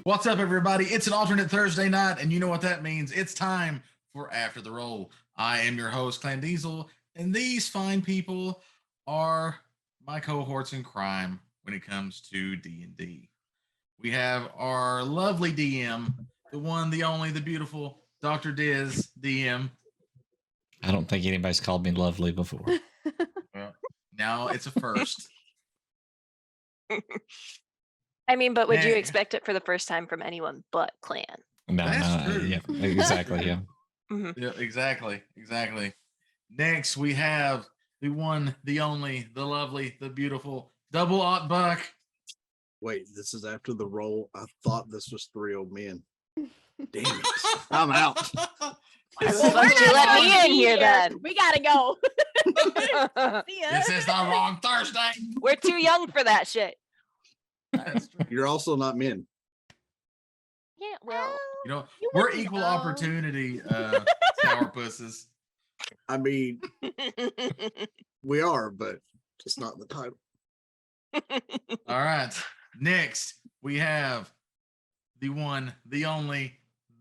What's up, everybody? It's an alternate Thursday night, and you know what that means. It's time for After the Roll. I am your host, Clan Diesel, and these fine people are my cohorts in crime when it comes to D&D. We have our lovely DM, the one, the only, the beautiful Dr. Diz DM. I don't think anybody's called me lovely before. Well, now it's a first. I mean, but would you Hey. expect it for the first time from anyone but Clan? No, That's true. yeah, exactly, yeah. Yeah, exactly. Next, we have the one, the only, the lovely, the beautiful Double Aught Buck. Wait, this is after the roll. I thought this was three old men. Damn it. I'm out. Why the fuck did you let me in here then? We gotta go. See ya. This is the wrong Thursday. We're too young for that shit. That's true. You're also not men. Yeah, well, You know, You we're wouldn't equal know. opportunity sourpusses. I mean, we are, but just not in the title. All right. Next, we have the one, the only,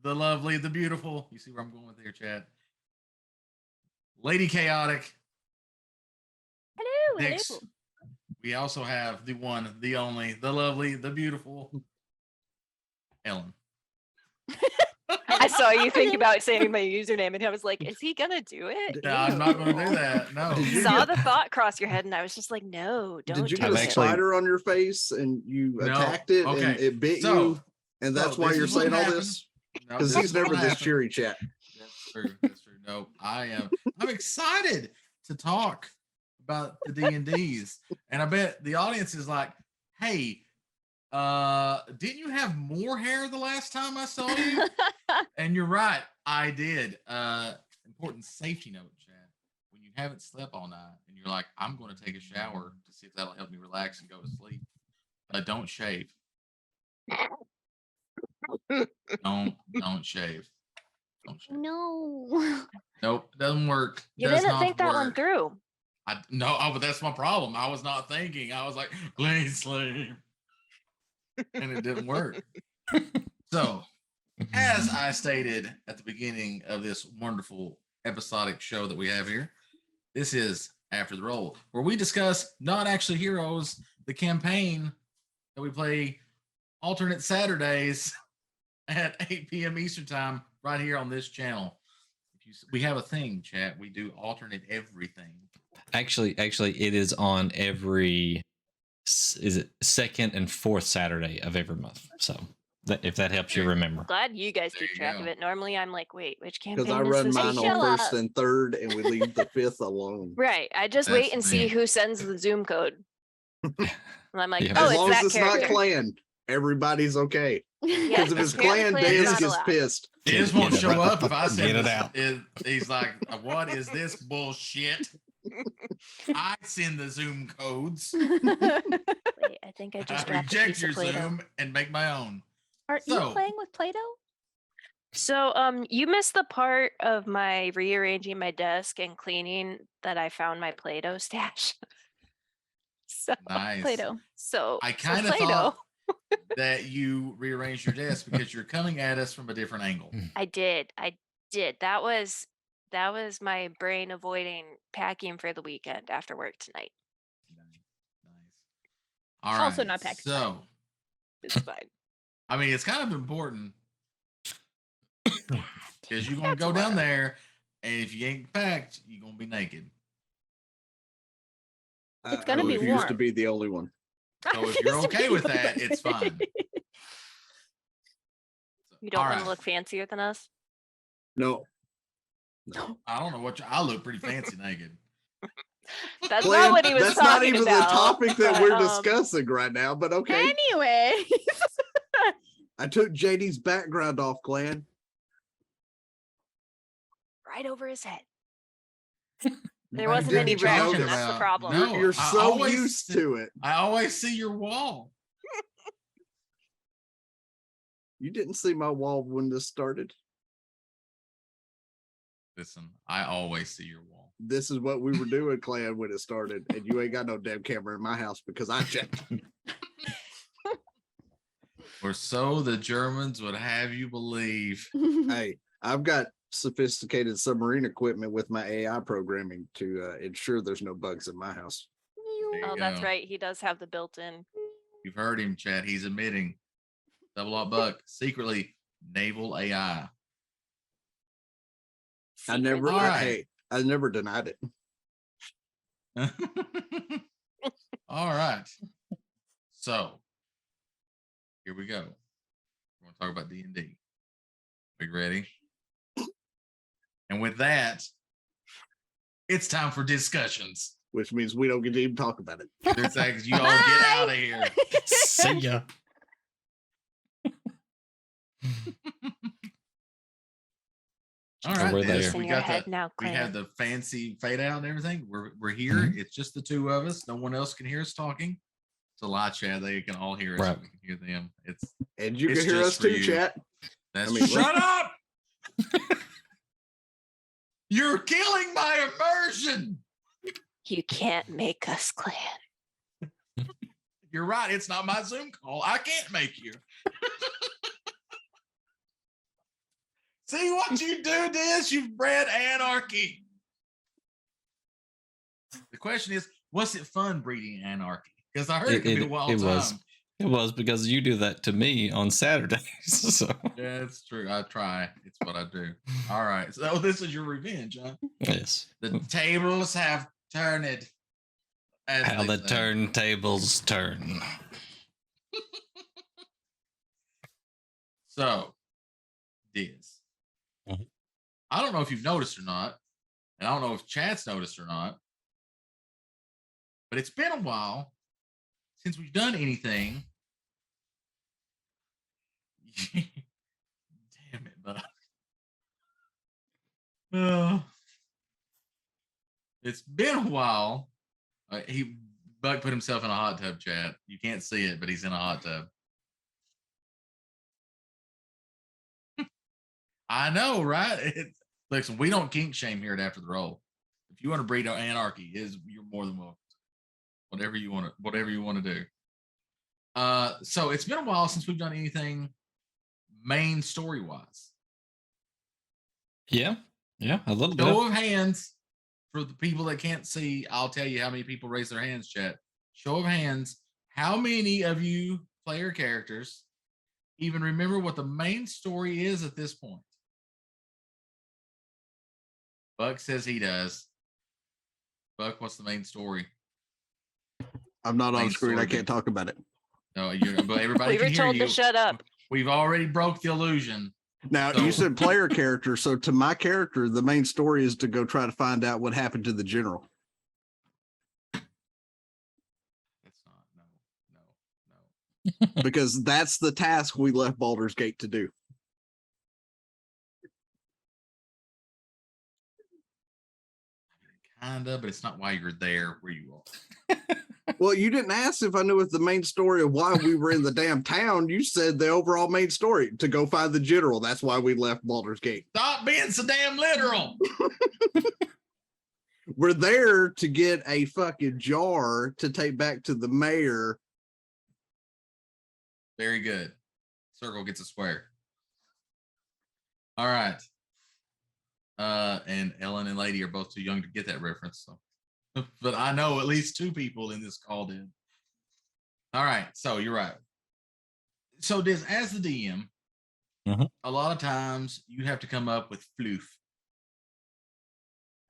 the lovely, the beautiful. You see where I'm going with here, Chad? Lady Chaotic. Hello, Next, hello. we also have the one, the only, the lovely, the beautiful Ellen. I saw you think about saying my username, and I was like, "Is he gonna do it?" No, I'm not going to do that. No. Did you Saw get- the thought cross your head, and I was just like, "No, don't Did you do get I've a it." actually- spider on your face and you No. attacked it and Okay. it bit So- you? And that's so why this you're is what saying all happened. this? No, Because this he's is what never this happened. cheery, chat. That's true. That's true. No, I'm excited to talk about the D&Ds. And I bet the audience is like, hey, didn't you have more hair the last time I saw you? And you're right, I did. Important safety note, Chad. When you haven't slept all night and you're like, I'm going to take a shower to see if that'll help me relax and go to sleep. Don't shave. Don't shave. Don't shave. No. Nope, doesn't work. You Does didn't not think that one work. through. But that's my problem. I was not thinking. I was like, please sleep. And it didn't work. So, as I stated at the beginning of this wonderful episodic show that we have here, this is After the Roll, where we discuss Not Actually Heroes, the campaign that we play alternate Saturdays at 8 p.m. Eastern Time right here on this channel. We have a thing, chat. We do alternate everything. Actually, it is on every is it second and fourth Saturday of every month. So if that helps you remember. Glad you guys There keep you track go. of it. Normally, I'm like, wait, which campaign Because I is run this? mine Shut on first up. and third, and we leave the fifth alone. Right. I just That's wait and see me. who sends the Zoom code. And I'm like, Yeah. oh, As it's long that as it's character. not clan, everybody's okay. Yeah, Because if it's apparently clan, clan's Dez not gets allowed. pissed. Diz won't Get it show right. up if I send Get it this- out. He's like, what is this bullshit? I send the Zoom codes. Wait, I think I I just dropped a reject piece your of Play-Doh. Zoom and make my own. Are So- you playing with Play-Doh? So, you missed the part of my rearranging my desk and cleaning that I found my Play-Doh stash. So, Nice. Play-Doh. I so kind of Play-Doh. thought that you rearranged your desk because you're coming at us from a different angle. I did. That was my brain avoiding packing for the weekend after work tonight. Nice. All right. Also not packed. So, It's fine. I mean, it's kind of important because you're going to That's go down wild. there, and if you ain't packed, you're going to be naked. It's gonna I be refuse to warm. be the only one. So if you're okay with that, it's fine. You don't All want right. to look fancier than us? No. I don't know what I look pretty fancy naked. That's Clan, not what he was that's talking not even about. the topic that but, we're discussing right now, but okay. Anyway. I took JD's background off, Clan. Right over his head. I There wasn't didn't any even direction. notice. That's the About- problem. No. You're I so always used see- to it. I always see your wall. You didn't see my wall when this started. Listen, I always see your wall. This is what we were doing, Clan, when it started, and you ain't got no damn camera in my house because I checked. Or so the Germans would have you believe. Hey, I've got sophisticated submarine equipment with my AI programming to ensure there's no bugs in my house. There you Oh, that's go. right. He does have the built-in. You've heard him, Chad. He's admitting. Double Up Buck, secretly naval AI. I never, All right. hey, I never denied it. All right. So here we go. We're going to talk about D&D. Are you ready? And with that, it's time for discussions. Which means we don't get to even talk about it. Because you all get out of here. See ya. All right, we're Des, there. In we your got head the now, we Clan. had the fancy fade out and everything. We're here. Mhm. It's just the two of us. No one else can hear us talking. It's a live chat. They can all hear us. Right. We can hear them. It's And you It's can hear just us for too, you. chat. that's I mean, shut up. You're killing my immersion. You can't make us, Clan. You're right. It's not my Zoom call. I can't make you. See what you do, Des? You've bred anarchy. The question is, was it fun breeding anarchy? Because I heard it could be a wild time. was. It was because you do that to me on Saturdays. So Yeah, it's true. I try. It's what I do. All right. So this is your revenge, huh? yes. The tables have turned. as How they the say. turntables turn. So, Diz. Mhm. I don't know if you've noticed or not, and I don't know if Chad's noticed or not, but it's been a while since we've done anything. Damn it, Buck. It's been a while. Buck put himself in a hot tub, Chad. You can't see it, but he's in a hot tub. I know, right? Listen, we don't kink shame here at After the Roll. If you want to breed anarchy, you're more than welcome. Whatever you want to do. So it's been a while since we've done anything main story wise. Yeah. Yeah. A little bit. Show of hands for the people that can't see. I'll tell you how many people raise their hands, chat. Show of hands. How many of you player characters even remember what the main story is at this point? Buck says he does. Buck, what's the main story? I'm not on Main screen. I story, can't dude. talk about it. No, but everybody We can were hear told you. to shut up. We've already broke the illusion. Now, So- you said player character. So to my character, the main story is to go try to find out what happened to the general. That's not. No. Because that's the task we left Baldur's Gate to do. Kinda, but it's not why you're there where you are. Well, you didn't ask if I knew what the main story of why we were in the damn town. You said the overall main story to go find the general. That's why we left Baldur's Gate. Stop being so damn literal. We're there to get a fucking jar to take back to the mayor. Very good. Circle gets a square. All right. And Ellen and Lady are both too young to get that reference. So, but I know at least two people in this call did. All right. So you're right. So as the DM, Mhm. a lot of times you have to come up with floof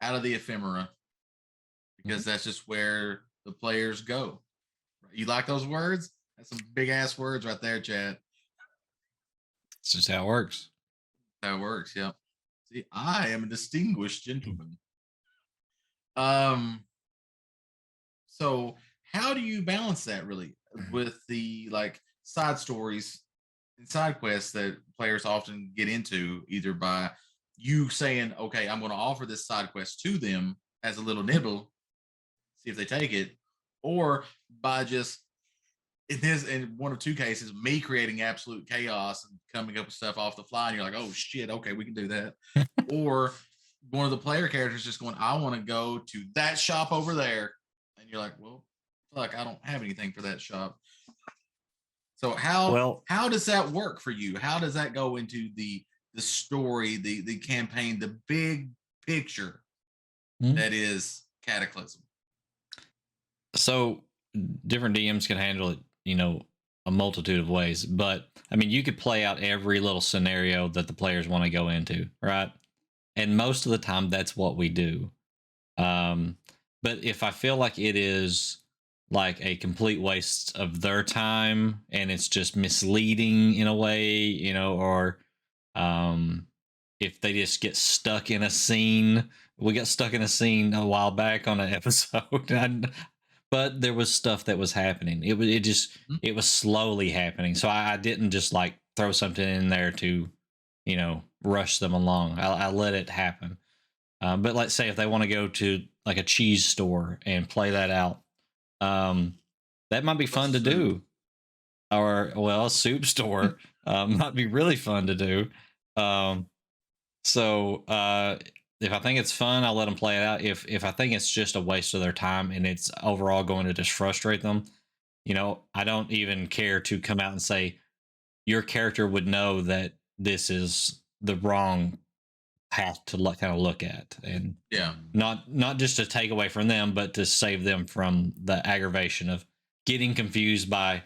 out of the ephemera because that's just where the players go. You like those words? That's some big ass words right there, Chad. It's just how it works. How it works, yep. See, I am a distinguished gentleman. So how do you balance that really with the like side stories and side quests that players often get into, either by you saying, okay, I'm going to offer this side quest to them as a little nibble, see if they take it, or by just in one of two cases, me creating absolute chaos and coming up with stuff off the fly, and you're like, oh shit, okay, we can do that. Or one of the player characters just going, I want to go to that shop over there. And you're like, well, fuck, I don't have anything for that shop. So how Well, how does that work for you? How does that go into the story, the campaign, the big picture Hmm. that is Cataclysm? so different DMs can handle it, a multitude of ways. But I mean, you could play out every little scenario that the players want to go into, right? And most of the time, that's what we do. But if I feel like it is like a complete waste of their time and it's just misleading in a way, or um, if they just get stuck in a scene, we got stuck in a scene a while back on an episode, but there was stuff that was happening. It was slowly happening. So I didn't just like throw something in there to, rush them along. I let it happen. But let's say if they want to go to like a cheese store and play that out, that might be fun to do. Or well, a soup store might be really fun to do. So if I think it's fun, I'll let them play it out. If I think it's just a waste of their time and it's overall going to just frustrate them, I don't even care to come out and say your character would know that this is the wrong path to kind of look at, and Yeah. not just to take away from them, but to save them from the aggravation of getting confused by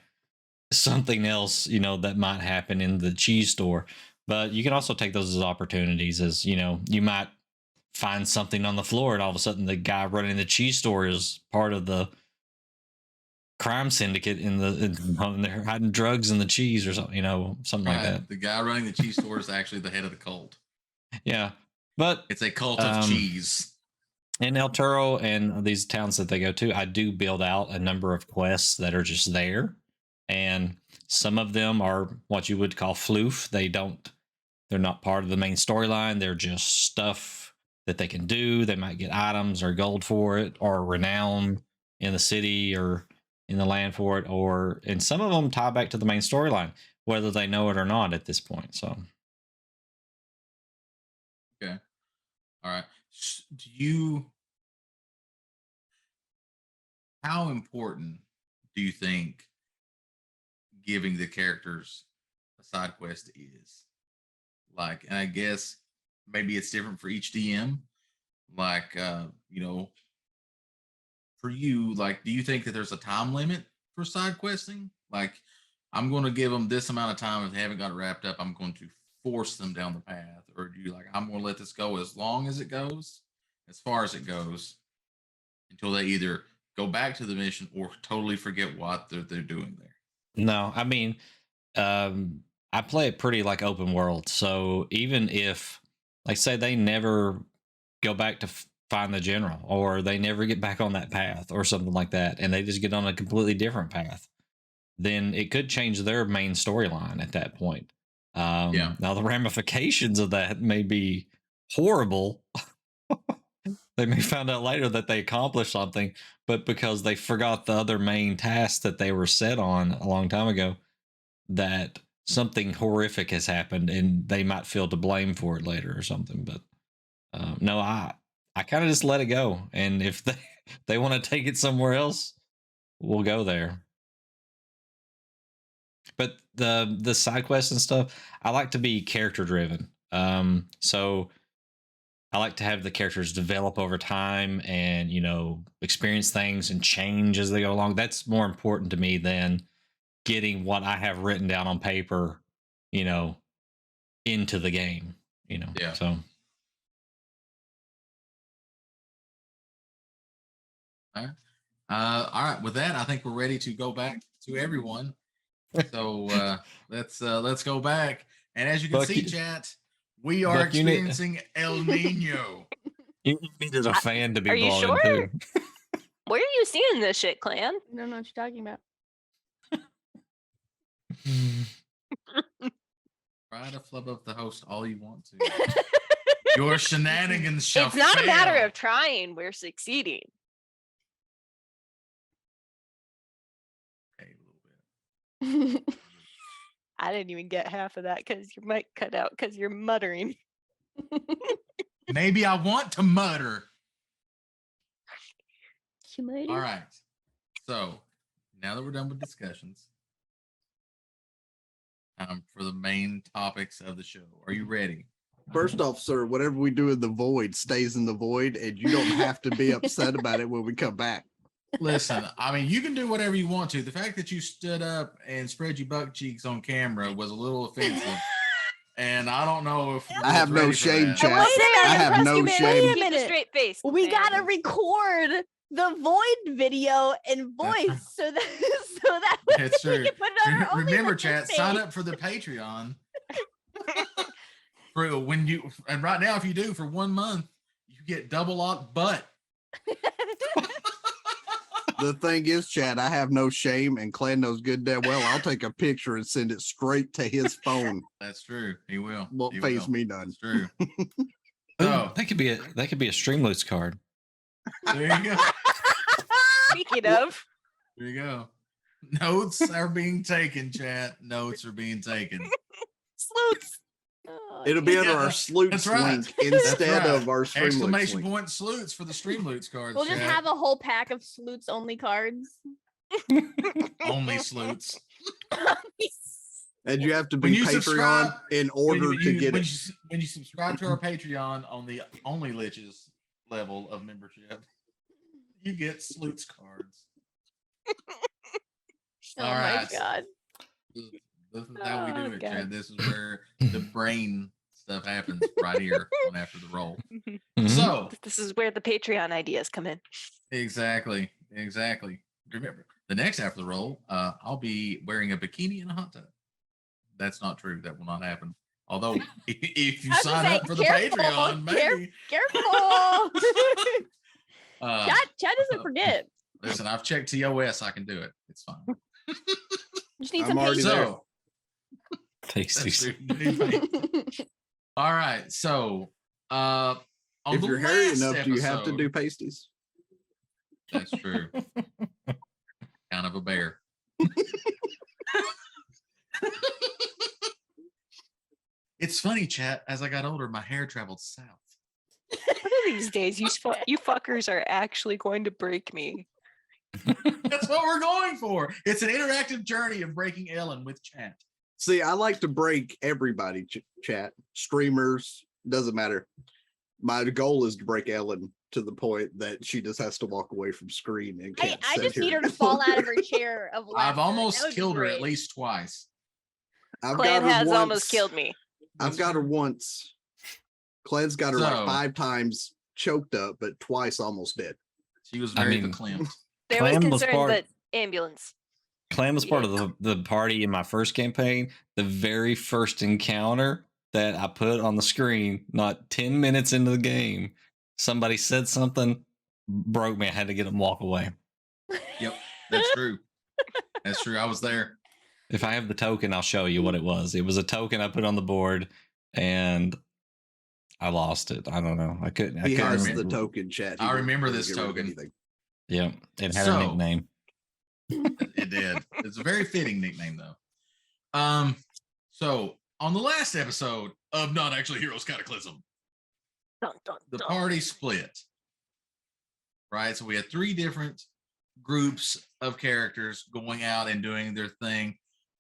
something else, that might happen in the cheese store. But you can also take those as opportunities, as you might find something on the floor and all of a sudden the guy running the cheese store is part of the crime syndicate and they're hiding drugs in the cheese or something, something like that. The guy running the cheese store is actually the head of the cult. Yeah. But It's a cult of cheese. in El Toro and these towns that they go to, I do build out a number of quests that are just there. And some of them are what you would call floof. They're not part of the main storyline. They're just stuff that they can do. They might get items or gold for it, or renown in the city or in the land for it, and some of them tie back to the main storyline, whether they know it or not at this point. So Okay. All right. How important do you think giving the characters a side quest is? Like, and I guess maybe it's different for each DM. Like, for you, like, do you think that there's a time limit for side questing? Like, I'm going to give them this amount of time. If they haven't got it wrapped up, I'm going to force them down the path. Or do you like, I'm going to let this go as long as it goes, as far as it goes, until they either go back to the mission or totally forget what they're doing there? no, I mean, I play it pretty like open world. So even if, like, say they never go back to find the general, or they never get back on that path or something like that, and they just get on a completely different path, then it could change their main storyline at that point. Yeah. Now the ramifications of that may be horrible. They may find out later that they accomplished something, but because they forgot the other main task that they were set on a long time ago, that something horrific has happened and they might feel to blame for it later or something. But no, I kind of just let it go, and if they want to take it somewhere else, we'll go there. But the side quests and stuff, I like to be character driven. So I like to have the characters develop over time and experience things and change as they go along. That's more important to me than getting what I have written down on paper, into the game. Yeah. So All right. All right. With that, I think we're ready to go back to everyone. So let's go back. And as you can Buck, see, chat, we are Buck, you need- experiencing El Nino. you needed a fan to be Are you blown sure? too. Where are you seeing this shit, Clan? I don't know what you're talking about. Try to flub up the host all you want to. Your shenanigans shall It's not a matter fail. of trying, we're succeeding. Okay, a little bit. I didn't even get half of that because your mic cut out because you're muttering. Maybe I want to mutter. Humidity. All right. So now that we're done with discussions, time for the main topics of the show. Are you ready? First off, sir, whatever we do in the void stays in the void, and you don't have to be upset about it when we come back. Listen, I mean, you can do whatever you want to. The fact that you stood up and spread your butt cheeks on camera was a little offensive. And I don't know if I have was no ready for shame, that. chat. Wait a minute, I have no Keep shame. a straight face. We man. gotta record the void video and voice so that way It's we true. can put it on our Remember, OnlyFans chat, page. sign up for the Patreon. For when you and right now, if you do for 1 month, you get double lock butt. The thing is, Chad, I have no shame, and Clan knows good damn well I'll take a picture and send it straight to his phone. That's true. He will. Won't He phase will. me none. That's true. Ooh, So that could be a Streamloots card. there you go. Speaking of, There you go. Notes are being taken, chat. Notes are being taken. sleuths. Oh, It'll be Yeah, under our that's Sloots right. link instead right. of our Streamloots Exclamation link. point salutes for the Streamloots cards. we'll just chat. have a whole pack of Sleuts only cards. Only salutes. And you have to When be you Patreon subscribe- in order to get when it. when you subscribe to our Patreon on the Only Liches level of membership, you get salutes cards. Oh All my right. god. This is how we Oh, do it, God. Chad. This is where the brain stuff happens right here on After the Roll. Mhm. So This is where the Patreon ideas come in. exactly. Remember, the next After the Roll, I'll be wearing a bikini and a hot tub. That's not true. That will not happen. Although if you I was sign gonna up say, for the careful, Patreon, maybe. Careful. Uh, Chad doesn't forget. Listen, I've checked TOS. I can do it. It's fine. Just need I'm some already patience. there. So Tasty. that's true. You need faith. All right. So on If the you're hairy last enough, do you have to episode- do pasties? That's true. Kind of a bear. It's funny, chat. As I got older, my hair traveled south. One of these days, you fuckers are actually going to break me. That's what we're going for. It's an interactive journey of breaking Ellen with chat. See, I like to break everybody, chat, streamers, doesn't matter. My goal is to break Ellen to the point that she just has to walk away from screen and I can't sit just need here. her to fall out of her chair of laughter. I've That almost would be killed her at great. least twice. I've Clan got her has once. almost killed me. I've got her once. Clan's got her So- like 5 times choked up, but twice almost dead. She was I very mean- verklempt. There was Clan was concern part- that ambulance. Clan was part of the party in my first campaign. The very first encounter that I put on the screen, not 10 minutes into the game, somebody said something, broke me. I had to get them walk away. Yep, that's true. That's true. I was there. If I have the token, I'll show you what it was. It was a token I put on the board and I lost it. I don't know. I couldn't He has remember. the token, chat. He I won't remember really this get rid of token. anything. Yeah, it had So- a nickname. It did. It's a very fitting nickname, though. So on the last episode of Not Actually Heroes Cataclysm, Dun, dun, the dun. party split. Right, so we had 3 different groups of characters going out and doing their thing.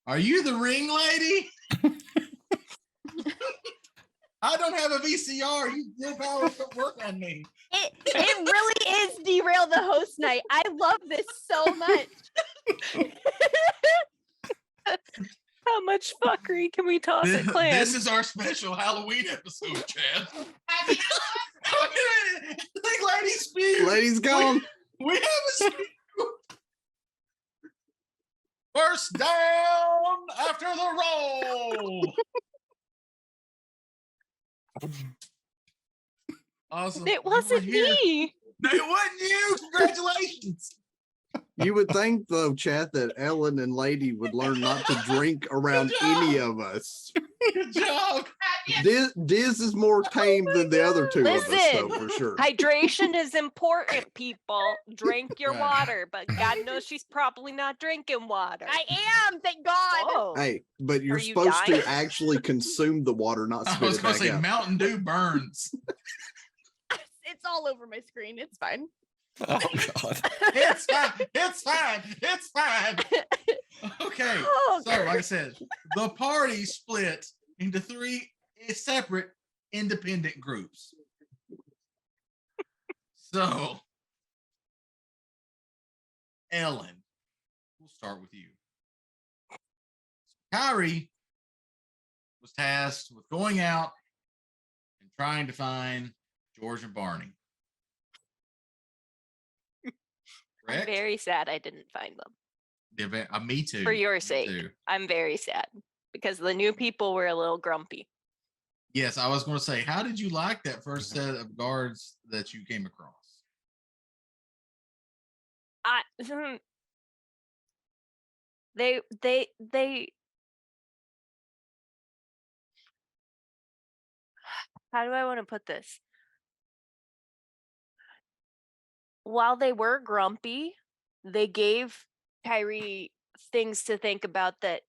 Are you the ring lady? I don't have a VCR. You good powers don't work on me. It really is derail the host night. I love this so much. How much fuckery can we toss at Clan? This is our special Halloween episode, Chad. Big lady spew. Ladies gone. We have a spew. First down after the roll. Awesome. It wasn't You were here. me. No, it wasn't you. Congratulations. You would think, though, chat, that Ellen and Lady would learn not to drink around any of us. Good job. Diz is more tame than the other 2 of us, though, Listen, for sure. Hydration is important, people. Drink your Right. water, but God knows she's probably not drinking water. I am, thank God. Oh, Hey, but you're Are you supposed dying? to actually consume the water, not I spit was it going to back say out. Mountain Dew burns. It's all over my screen. It's fine. Oh God. It's fine. It's fine. It's fine. Okay. Oh, So, like I said, the party split into 3 separate independent groups. So, Ellen, we'll start with you. Kyrie was tasked with going out and trying to find George and Barney. I'm Correct? very sad I didn't find them. Me too. For your Me sake. too. I'm very sad because the new people were a little grumpy. Yes, I was going to say, how did you like that first set of guards that you came across? I they how do I want to put this? While they were grumpy, they gave Kyrie things to think about that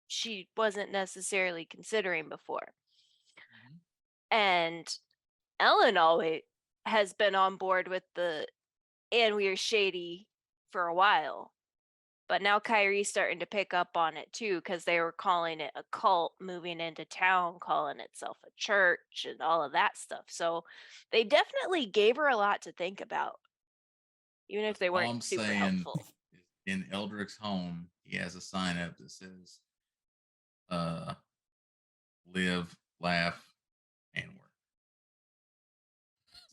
she wasn't necessarily considering before. And Ellen always has been on board with and we are shady for a while. But now Kyrie's starting to pick up on it too, because they were calling it a cult moving into town, calling itself a church and all of that stuff. So they definitely gave her a lot to think about, even if they All weren't I'm super saying helpful. is in Eldrick's home, he has a sign up that says, live, laugh, and work.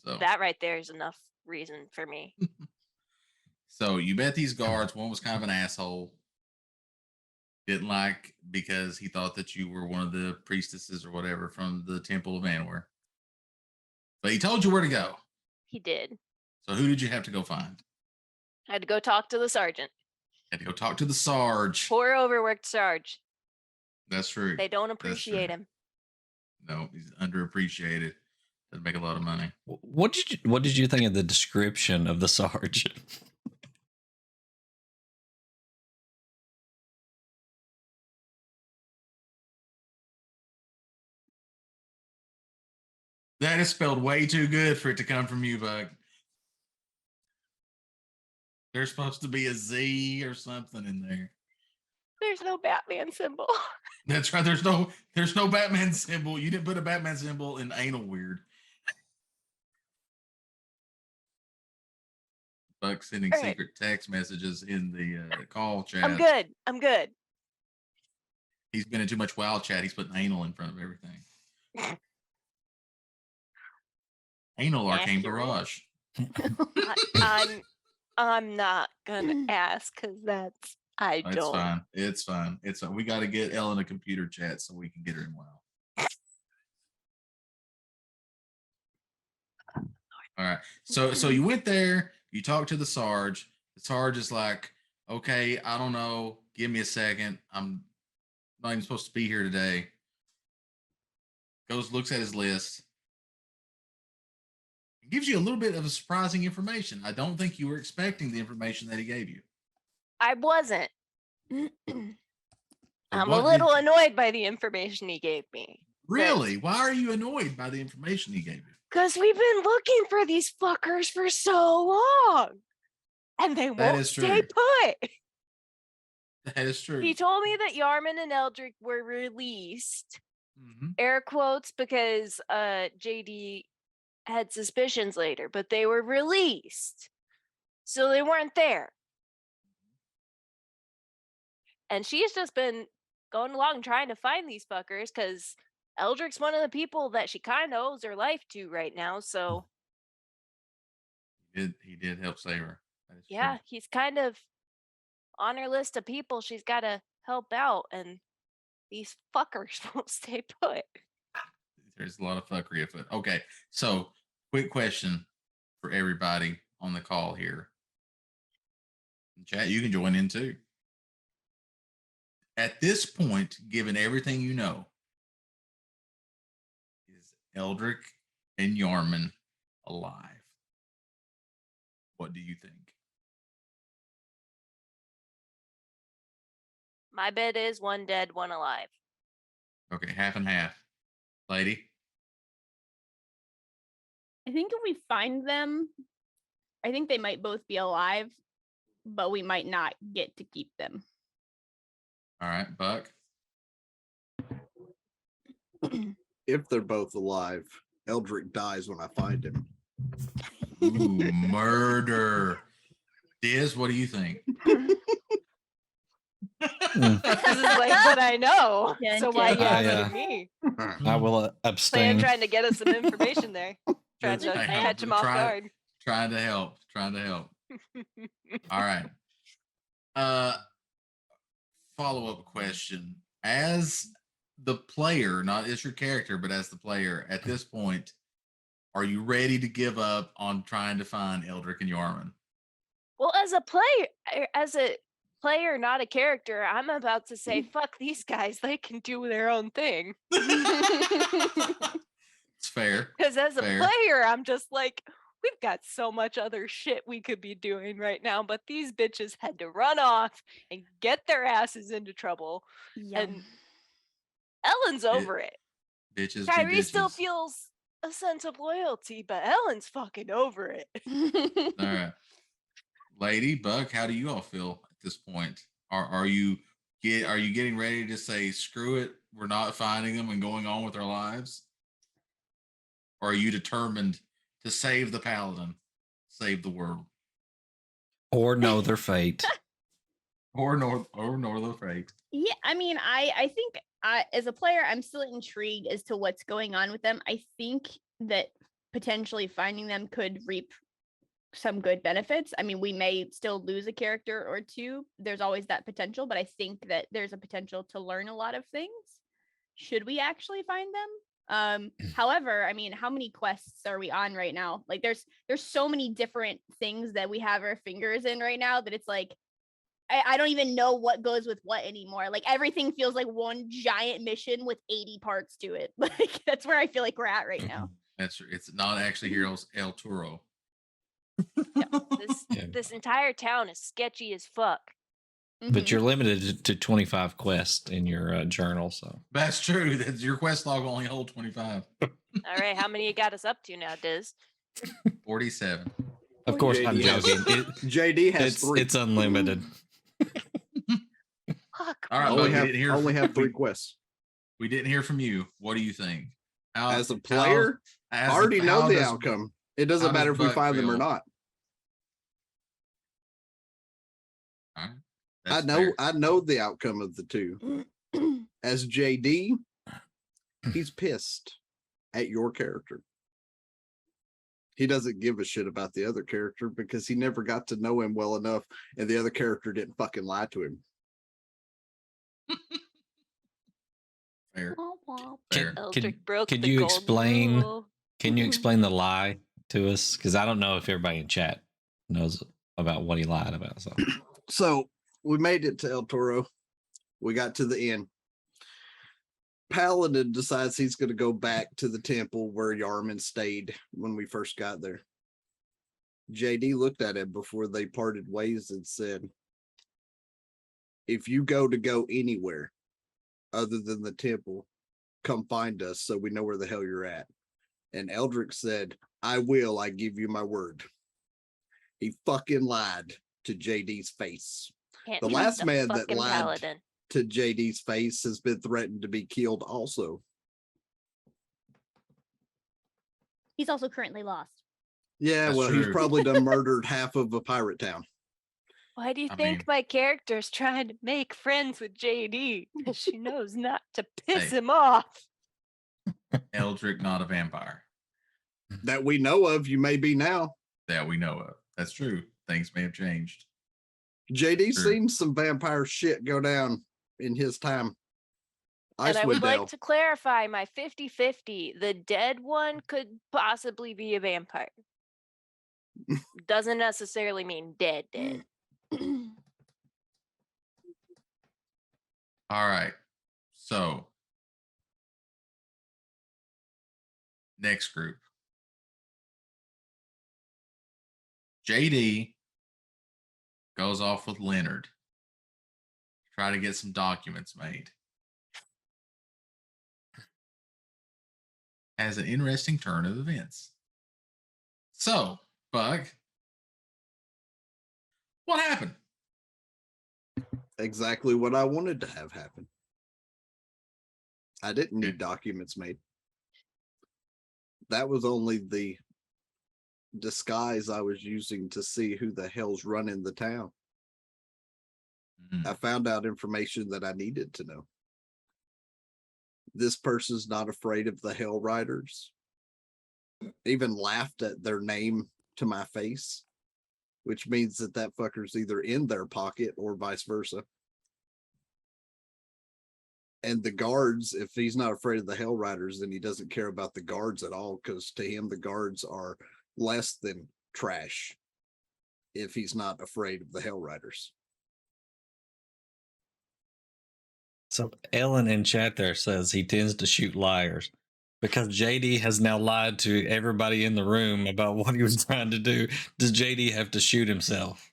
So That right there is enough reason for me. So you met these guards. One was kind of an asshole. Didn't like because he thought that you were one of the priestesses or whatever from the Temple of Anwar. But he told you where to go. He did. So who did you have to go find? I had to go talk to the sergeant. Had to go talk to the Sarge. Poor overworked Sarge. That's true. They don't That's appreciate true. him. No, he's underappreciated. Doesn't make a lot of money. What did you think of the description of the Sarge? That is spelled way too good for it to come from you, Bug. There's supposed to be a Z or something in there. There's no Batman symbol. That's right. There's no Batman symbol. You didn't put a Batman symbol in anal weird. Buck sending All right. secret text messages in the call chat. I'm good. I'm good. He's been in too much wild chat. He's putting anal in front of everything. Anal Arcane Barrage. I'm not gonna ask because that's It's don't. fine. It's fine. It's fine. We got to get Ellen a computer chat so we can get her in WoW. All right. So you went there. You talked to the Sarge. The Sarge is like, okay, I don't know. Give me a second. I'm not even supposed to be here today. Goes, looks at his list. Gives you a little bit of surprising information. I don't think you were expecting the information that he gave you. I wasn't. I'm a what little did- annoyed by the information he gave me. Really? Why are you annoyed by the information he gave you? Because we've been looking for these fuckers for so long. And they won't is stay true. put. That is true. He told me that Yarman and Eldrick were released. Mhm. Air quotes because JD had suspicions later, but they were released. So they weren't there. And she's just been going along trying to find these fuckers because Eldrick's one of the people that she kind of owes her life to right now. So He did help save her. That is yeah, true. he's kind of on her list of people she's got to help out. And these fuckers won't stay put. There's a lot of fuckery afoot. Okay, so quick question for everybody on the call here. Chat, you can join in too. At this point, given everything you know, is Eldrick and Yarman alive? What do you think? My bet is one dead, one alive. Okay, half and half. Lady? I think if we find them I think they might both be alive, but we might not get to keep them. All right, Buck. If they're both alive, Eldrick dies when I find him. Ooh, murder. Diz, what do you think? This is like what I know. Dun, So why dun, you dun. asking me? I will Sam abstain. trying to get us some information there. Trying That's to right. catch him off Try- guard. Trying to help. All right. Follow-up question. As the player, not as your character, but as the player, at this point, are you ready to give up on trying to find Eldrick and Yarman? Well, as a player, not a character, I'm about to say, fuck these guys. They can do their own thing. It's fair. Because as a Fair. player, I'm just like, we've got so much other shit we could be doing right now, but these bitches had to run off and get their asses into trouble. And Ellen's over it. Bitches. Kyrie be still bitches. feels a sense of loyalty, but Ellen's fucking over it. All right. Lady, Buck, how do you all feel at this point? Are you getting ready to say screw it, we're not finding them and going on with our lives? Or are you determined to save the paladin, save the world? Or know their fate. Or North fate. Yeah, I mean, I think as a player, I'm still intrigued as to what's going on with them. I think that potentially finding them could reap some good benefits. I mean, we may still lose a character or two. There's always that potential, but I think that there's a potential to learn a lot of things. Should we actually find them? However, I mean, how many quests are we on right now? Like there's so many different things that we have our fingers in right now that it's like I don't even know what goes with what anymore. Like everything feels like one giant mission with 80 parts to it. Like that's where I feel like we're at right now. It's not actually Heroes El Toro. This entire town is sketchy as fuck. But you're limited to 25 quests in your journal, so That's true. That's your quest log will only hold 25. All right, how many you got us up to now, Diz? 47. of course I'm JD has- joking. JD has three. It's unlimited. Fuck. All right, only but we have didn't hear three quests. We didn't hear from you. What do you think? How, As a player, I already know the outcome. It doesn't how matter does if we Buck find them or feel? not. All right, I that's know fair. I know the outcome of the two. As JD, he's pissed at your character. He doesn't give a shit about the other character because he never got to know him well enough, and the other character didn't fucking lie to him. Fair. Womp Fair. Eldrick broke could the you golden explain- rule. Can you explain the lie to us? Because I don't know if everybody in chat knows about what he lied about. So So we made it to El Toro. We got to the inn. Paladin decides he's going to go back to the temple where Yarman stayed when we first got there. JD looked at him before they parted ways and said, if you go anywhere other than the temple, come find us so we know where the hell you're at. And Eldrick said, I will. I give you my word. He fucking lied to JD's face. Can't The trust last a man that fucking lied paladin. to JD's face has been threatened to be killed also. He's also currently lost. Yeah, That's well, he's true. probably done murdered half of a pirate town. Why do you I think mean- my character's trying to make friends with JD? Because she knows not to piss Hey. him off. Eldrick, not a vampire. That we know of, you may be now. That we know of. That's true. Things may have changed. JD's Sure. seen some vampire shit go down in his time. And I would Icewind like Dale. to clarify my 50-50. The dead one could possibly be a vampire. Doesn't necessarily mean dead. All right. So, next group. JD goes off with Leonard. Try to get some documents made. Has an interesting turn of events. So, Buck, What happened? Exactly what I wanted to have happen. I didn't need documents made. That was only the disguise I was using to see who the hell's running the town. Mm. I found out information that I needed to know. This person's not afraid of the Hell Riders. Even laughed at their name to my face, which means that that fucker's either in their pocket or vice versa. And the guards, if he's not afraid of the Hell Riders, then he doesn't care about the guards at all, because to him, the guards are less than trash if he's not afraid of the Hell Riders. So Ellen in chat there says he tends to shoot liars because JD has now lied to everybody in the room about what he was trying to do. Does JD have to shoot himself?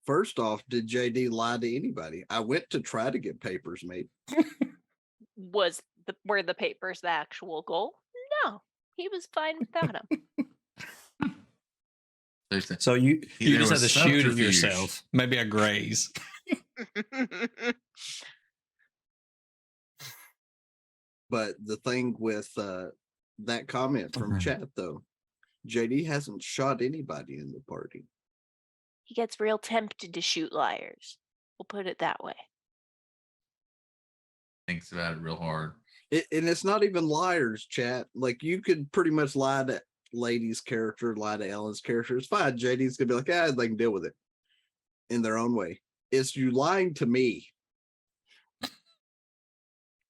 First off, did JD lie to anybody? I went to try to get papers made. Were the papers the actual goal? No, he was fine without them. So you There just had was to shoot it subterfuge. yourself. Maybe a graze. But the thing with that comment from chat, though, JD hasn't shot anybody in the party. He gets real tempted to shoot liars. We'll put it that way. Thinks about it real hard. And it's not even liars, chat. Like, you could pretty much lie to Lady's character, lie to Ellen's character. It's fine. JD's gonna be like, they can deal with it in their own way. It's you lying to me.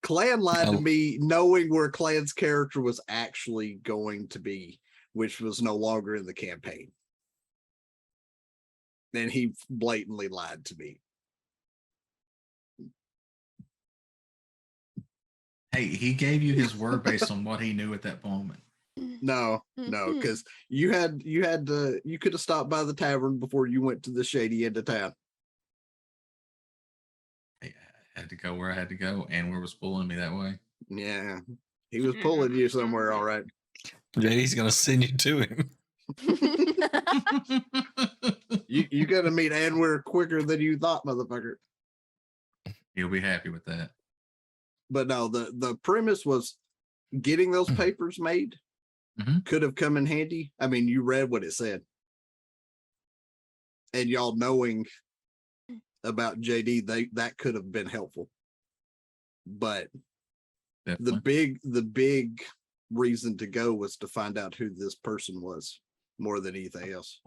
Clan lied to me knowing where Clan's character was actually going to be, which was no longer in the campaign. And he blatantly lied to me. Hey, he gave you his word based on what he knew at that moment. No, because you could have stopped by the tavern before you went to the shady end of town. I had to go where I had to go, and where was pulling me that way. Yeah, he was pulling you somewhere, all right. JD's gonna send you to him. You gotta meet Anwar quicker than you thought, motherfucker. He'll be happy with that. But no, the premise was getting those papers made could have come in handy. I mean, you read what it said. And y'all knowing about JD, that could have been helpful. But Definitely. the big reason to go was to find out who this person was more than anything else.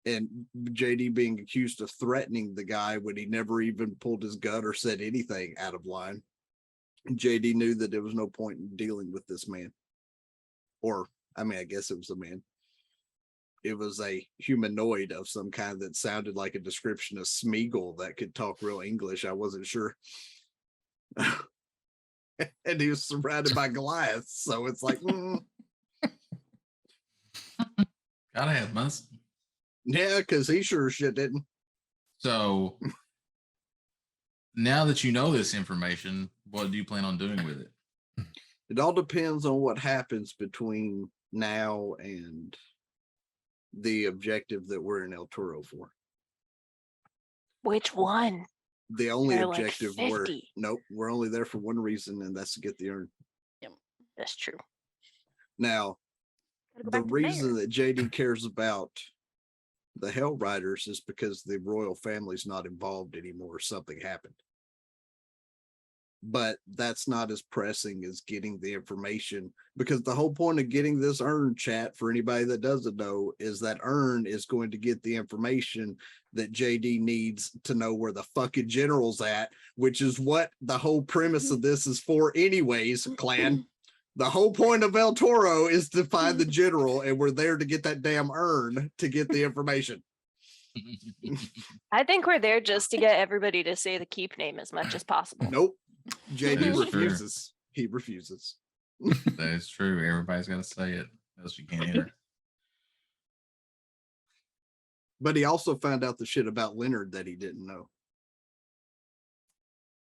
And JD being accused of threatening the guy when he never even pulled his gun or said anything out of line. JD knew that there was no point in dealing with this man. Or, I mean, I guess it was a man. It was a humanoid of some kind that sounded like a description of Smeagol that could talk real English. I wasn't sure. And he was surrounded by Goliaths. So it's like, Gotta have muscle. yeah, because he sure as shit didn't. So now that you know this information, what do you plan on doing with it? It all depends on what happens between now and the objective that we're in El Toro for. Which one? The only They're like objective we're only there for one reason, and that's to get the urn. That's true. Now, Gotta go the back to reason there. that JD cares about the Hell Riders is because the royal family's not involved anymore. Something happened. But that's not as pressing as getting the information, because the whole point of getting this urn, chat, for anybody that doesn't know, is that urn is going to get the information that JD needs to know where the fucking general's at, which is what the whole premise of this is for anyways, clan. The whole point of El Toro is to find the general, and we're there to get that damn urn to get the information. I think we're there just to get everybody to say the keep name as much as possible. Nope. JD That is true. refuses. He refuses. That is true. Everybody's got to say it, else you can't enter. But he also found out the shit about Leonard that he didn't know.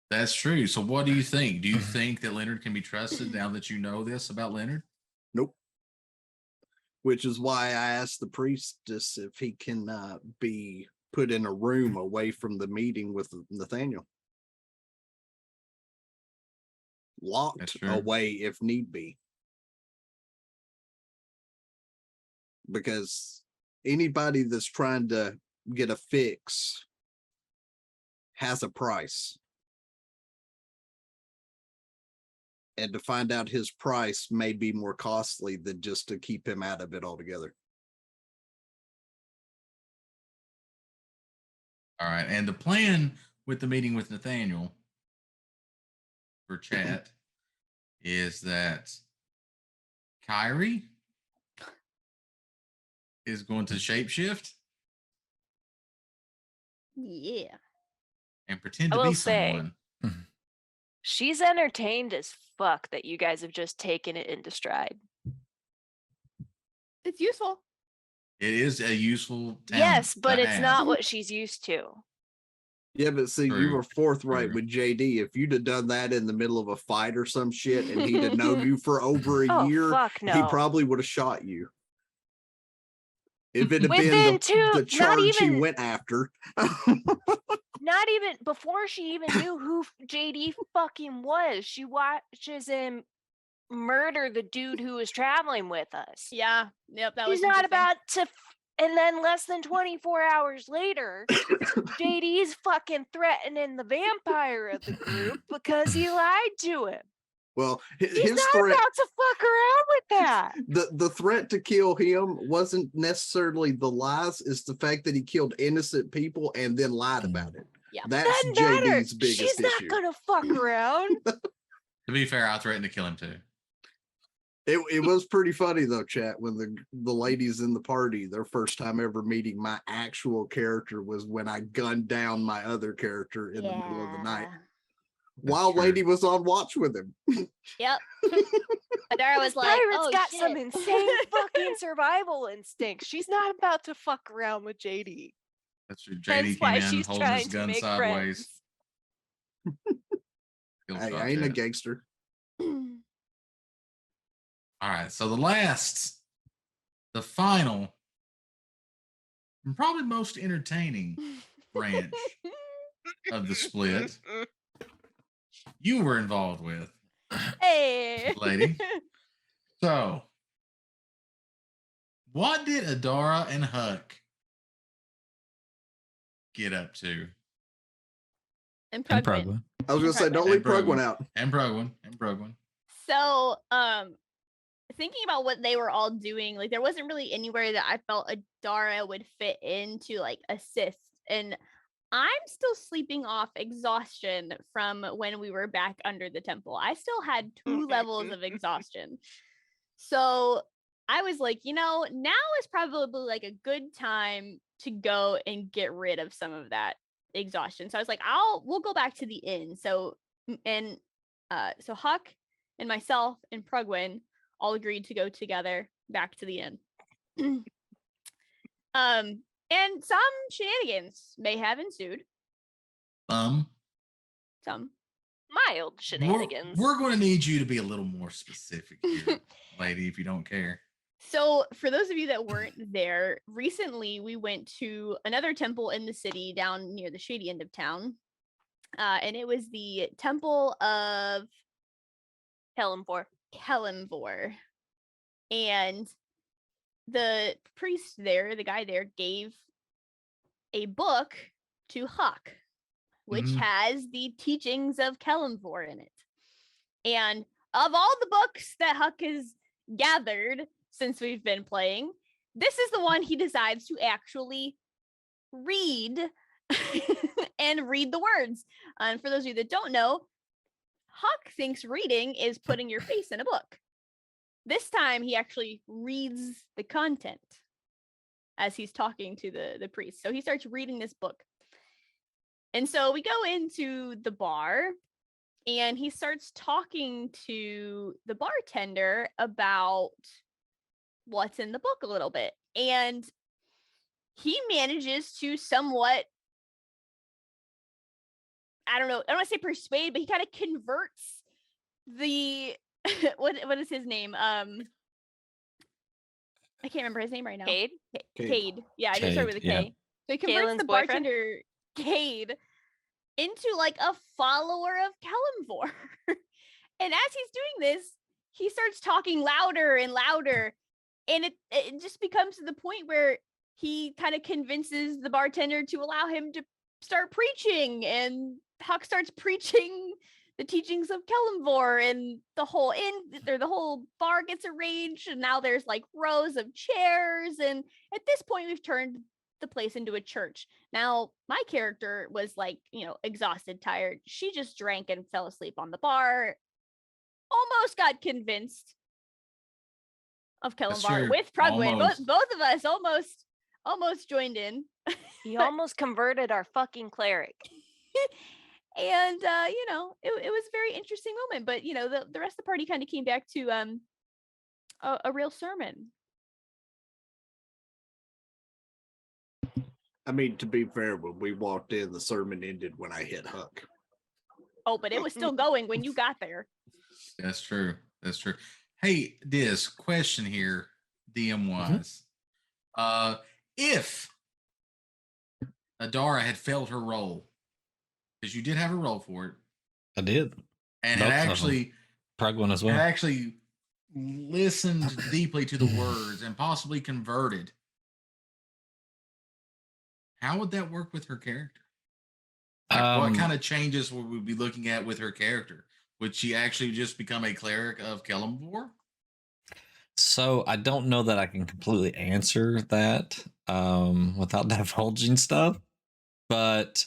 That's true. So what do you think? Do you think that Leonard can be trusted now that you know this about Leonard? Nope. which is why I asked the priestess if he can be put in a room away from the meeting with Nathaniel. Locked true. away if need be. Because anybody that's trying to get a fix has a price. And to find out his price may be more costly than just to keep him out of it altogether. All right. And the plan with the meeting with Nathaniel for chat is that Kyrie is going to shapeshift Yeah. and pretend I to will be say- someone. She's entertained as fuck that you guys have just taken it into stride. It's useful. It is a useful talent Yes, but to it's have. not what she's used to. Yeah, but see, you True, were forthright true. with JD. If you'd have done that in the middle of a fight or some shit and he'd have known you for over a Oh, year, fuck no. he probably would have shot you. If it had Within been two- the not charge he even- went after. Not even before she even knew who JD fucking was. She watches him murder the dude who was traveling with us. Yeah. Yep. That She's was not interesting. about to. And then less than 24 hours later, JD's fucking threatening the vampire of the group because he lied to him. Well, He's his not threat, about to fuck around with that. the threat to kill him wasn't necessarily the lies, it's the fact that he killed innocent people and then lied about it. Yeah. That's Doesn't matter. JD's biggest She's not issue. gonna fuck around. To be fair, I threatened to kill him too. It was pretty funny though, chat, when the ladies in the party, their first time ever meeting my actual character was when I gunned down my other character in the middle of the night while true. lady was on watch with him. Yep. Adara was like, Pirate's oh, got shit. some insane fucking survival instincts. She's not about to fuck around with JD. That's true. Hence JD why came in she's holding trying his to gun make sideways. Killed Hey, Scott I ain't a Chat. gangster. All right. So the final, and probably most entertaining branch of the split you were involved with, Hey. lady. So, what did Adara and Huck get up to? And And Prugman. Prugwa. I was gonna say, don't And leave Prug one Prugman. out. And Brugwin. So, thinking about what they were all doing, like there wasn't really anywhere that I felt Adara would fit into like assist. And I'm still sleeping off exhaustion from when we were back under the temple. I still had 2 levels of exhaustion. So I was like, now is probably like a good time to go and get rid of some of that exhaustion. So I was like, we'll go back to the inn. So Huck and myself and Prugwin all agreed to go together back to the inn. And some shenanigans may have ensued. Some. Mild shenanigans. We're going to need you to be a little more specific here, lady, if you don't care. So, for those of you that weren't there, recently we went to another temple in the city down near the shady end of town. And it was the Temple of Kelemvor. And the priest there, the guy there, gave a book to Huck, which Mhm. has the teachings of Kelemvor in it. And of all the books that Huck has gathered since we've been playing, this is the one he decides to actually read and read the words. And for those of you that don't know, Huck thinks reading is putting your face in a book. This time he actually reads the content as he's talking to the priest. So he starts reading this book. And so we go into the bar and he starts talking to the bartender about what's in the book a little bit. And he manages to somewhat, I don't want to say persuade, but he kind of converts the what is his name? I can't remember his name right now. Cade? Cade. Yeah, I knew it started with a Cade, yeah. K. So he converts Kalen's the boyfriend? bartender Cade into like a follower of Kellamvor. And as he's doing this, he starts talking louder and louder. And it just becomes to the point where he kind of convinces the bartender to allow him to start preaching. And Huck starts preaching the teachings of Kellamvor, and the whole the whole bar gets arranged, and now there's like rows of chairs. And at this point, we've turned the place into a church. Now, my character was like, exhausted, tired. She just drank and fell asleep on the bar. Almost got convinced of That's Kellamvor true. with Prugwin. Almost. Both of us almost joined in. He almost converted our fucking cleric. And it was a very interesting moment. But the rest of the party kind of came back to a real sermon. I mean, to be fair, when we walked in, the sermon ended when I hit Huck. Oh, but it was still going when you got there. That's true. That's true. Hey, Diz, question here, DM wise. If Adara had failed her role, because you did have a role for it, I did. and Both it of 'em. actually Prugwin as it well. actually listened deeply to the words and possibly converted, how would that work with her character? Like, what kind of changes would we be looking at with her character? Would she actually just become a cleric of Kellamvor? So I don't know that I can completely answer that without divulging stuff, but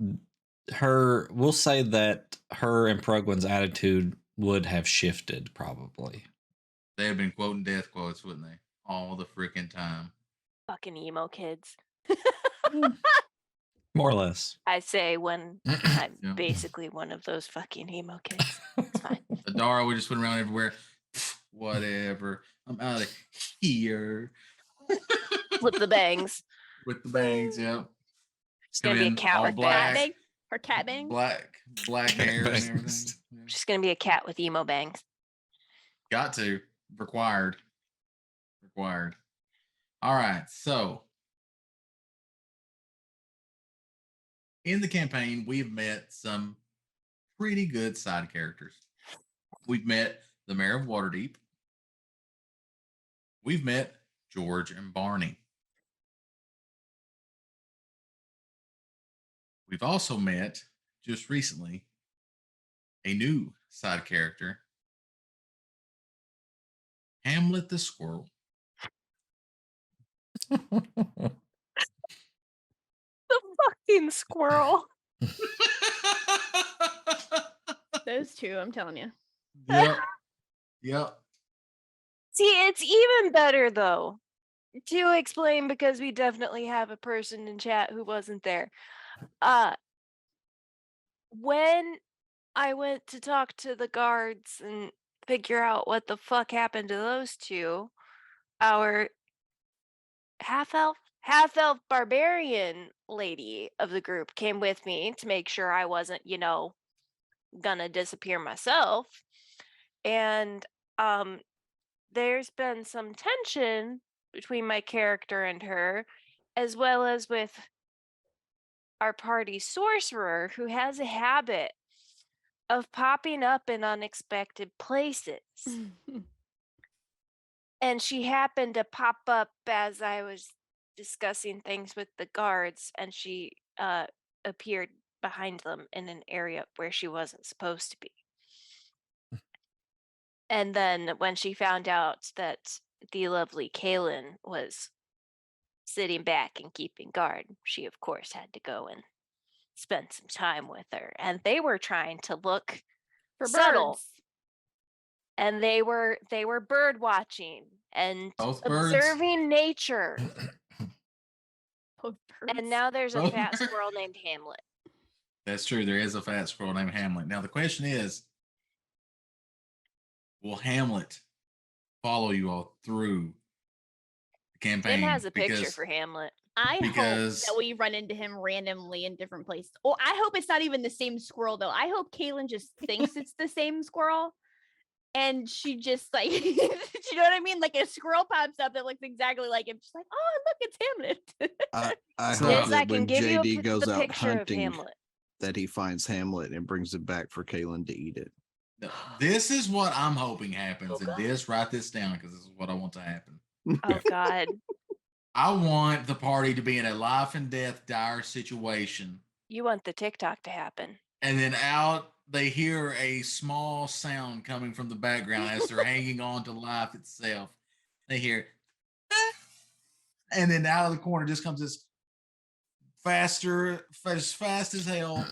we'll say that her and Prugwin's attitude would have shifted probably. They have been quoting death quotes, wouldn't they? All the freaking time. Fucking emo kids. More or less. I say when I'm Yeah. basically one of those fucking emo kids. It's fine. Adara, we just went around everywhere. Whatever. I'm out of here. With the bangs. With the bangs, yeah. She's gonna be a in cat all with black. bangs. Her cat bang. Black hair and everything. Bangs. Yeah. She's gonna be a cat with emo bangs. Got to. Required. All right. So in the campaign, we've met some pretty good side characters. We've met the mayor of Waterdeep. We've met George and Barney. We've also met, just recently, a new side character, Hamlet the Squirrel. The fucking squirrel. Those two, I'm telling you. Yep. See, it's even better though to explain, because we definitely have a person in chat who wasn't there. When I went to talk to the guards and figure out what the fuck happened to those two, our half-elf barbarian lady of the group came with me to make sure I wasn't, gonna disappear myself. And there's been some tension between my character and her, as well as with our party sorcerer, who has a habit of popping up in unexpected places. And she happened to pop up as I was discussing things with the guards, and she appeared behind them in an area where she wasn't supposed to be. And then when she found out that the lovely Kaylin was sitting back and keeping guard, she of course had to go and spend some time with her. And they were trying to look For subtle. birds. And they were bird watching and Both birds? observing nature. Both birds. And now there's a Both fat birds. squirrel named Hamlet. That's true. There is a fat squirrel named Hamlet. Now the question is, will Hamlet follow you all through the campaign? Tim has a picture Because- for Hamlet. I hope because- that we run into him randomly in different places. Or I hope it's not even the same squirrel though. I hope Kaylin just thinks it's the same squirrel and she just like, you know what I mean? Like a squirrel pops up that looks exactly like him. She's like, oh, look, it's Hamlet. I So- hope Liz, I that can when give you JD goes the out picture of hunting, Hamlet. that he finds Hamlet and brings it back for Kaylin to eat it. No, this is what I'm hoping happens, Oh, and God. this write this down because this is what I want to happen. Oh God. I want the party to be in a life and death dire situation, You want the TikTok to happen. and then out they hear a small sound coming from the background as they're hanging on to life itself. They hear, "Ah," and then out of the corner just comes this as fast as hell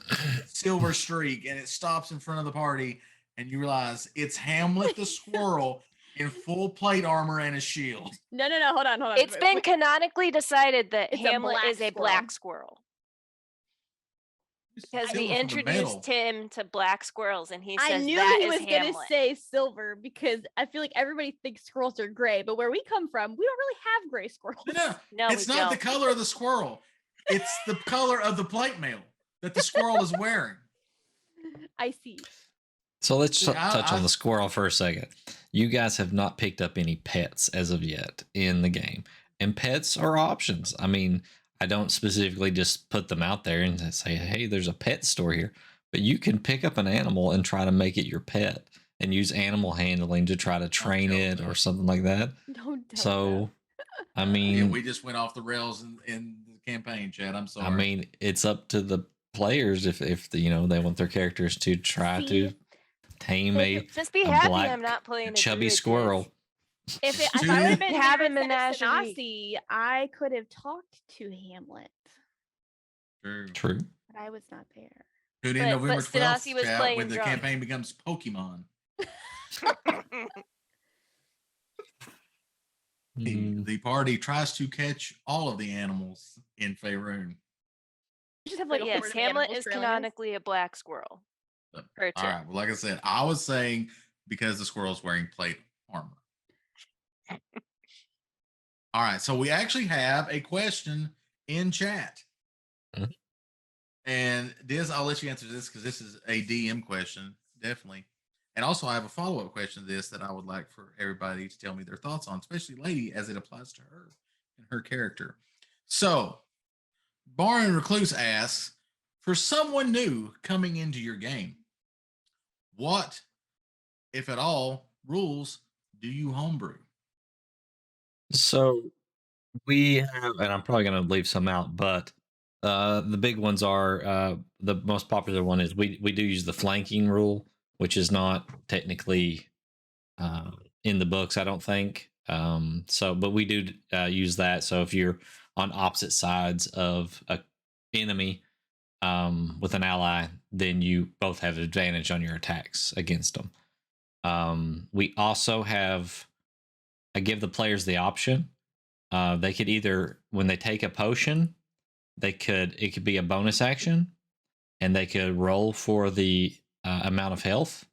silver streak, and it stops in front of the party, and you realize it's Hamlet the squirrel in full plate armor and a shield. No, hold on. It's been canonically decided that It's a Hamlet black is a black squirrel because we Silver from the introduced metal. him to black squirrels, and he I says knew that he is was gonna Hamlet. say silver because I feel like everybody thinks squirrels are gray, but where we come from, we don't really have gray squirrels. No, No, it's we not the don't. color of the squirrel. It's the color of the plate mail that the squirrel is wearing. I see. So let's See, touch I- on the squirrel for a second. You guys have not picked up any pets as of yet in the game, and pets are options. I mean, I don't specifically just put them out there and say, "Hey, there's a pet store here," but you can pick up an animal and try to make it your pet, and use animal handling to try to train tell it them. or something like that. Don't tell So, I Yeah, mean, we just went off the rails in the campaign, Chad. I'm sorry. I mean, it's up to the players if the, they want their characters to try to See, tame a Just be a happy black, I'm not playing a chubby druid, squirrel. Liz. if I Dude. would have been Have there him in instead of Ashery. Sanasi, I could have talked to Hamlet, True. True. but I was not there. Tune in But November Stanasi 12th, was Chad, playing when the drunk. campaign becomes Pokemon. Mm, The party tries to catch all of the animals in Faerun. You just have But like a yes, horde of Hamlet animals is trailing us. canonically a black squirrel. All Percha. right. Well, like I said, I was saying because the squirrel's wearing plate armor. All right. So we actually have a question in chat. Mhm. And Diz, I'll let you answer this because this is a DM question, definitely. And also, I have a follow up question to this that I would like for everybody to tell me their thoughts on, especially Lady, as it applies to her and her character. So, Baron Recluse asks, for someone new coming into your game, what, if at all, rules do you homebrew? So we have, and I'm probably going to leave some out, but the big ones are the most popular one is we do use the flanking rule, which is not technically in the books, I don't think. But we do use that. So if you're on opposite sides of a enemy with an ally, then you both have advantage on your attacks against them. We also have, I give the players the option. They could either, when they take a potion, it could be a bonus action, and they could roll for the amount of health.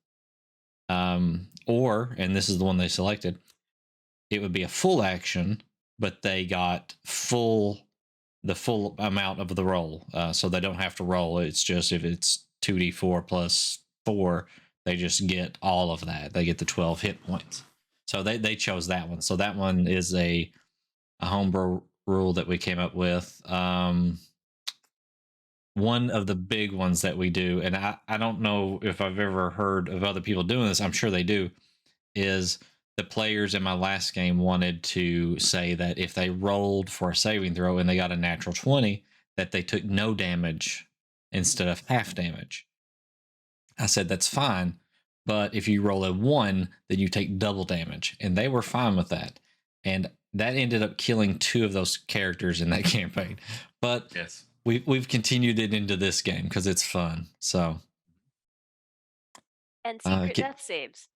Or, and this is the one they selected, it would be a full action, but they got the full amount of the roll. So they don't have to roll. It's just if it's 2d4 plus 4, they just get all of that. They get the 12 hit points. So they chose that one. So that one is a homebrew rule that we came up with. One of the big ones that we do, and I don't know if I've ever heard of other people doing this, I'm sure they do, is the players in my last game wanted to say that if they rolled for a saving throw and they got a natural 20, that they took no damage instead of half damage. I said, that's fine, but if you roll a 1, then you take double damage. And they were fine with that. And that ended up killing 2 of those characters in that campaign. But Yes. we've continued it into this game because it's fun. So And secret get- death saves.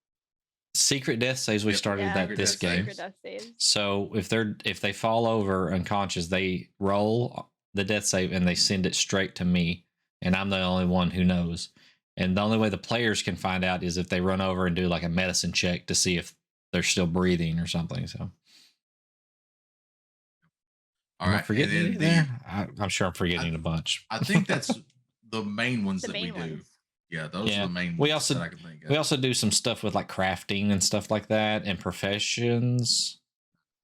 secret death saves, we Yep. started Yeah, that secret this death game. Secret death saves. So if they fall over unconscious, they roll the death save and they send it straight to me, and I'm the only one who knows. And the only way the players can find out is if they run over and do like a medicine check to see if they're still breathing or something. So All am I right. forgetting and any then there? I'm sure I'm forgetting a bunch. I think that's the main ones The that we main do. ones. Yeah, those Yeah. are the main We ones also- that I can think of. We also do some stuff with like crafting and stuff like that, and professions.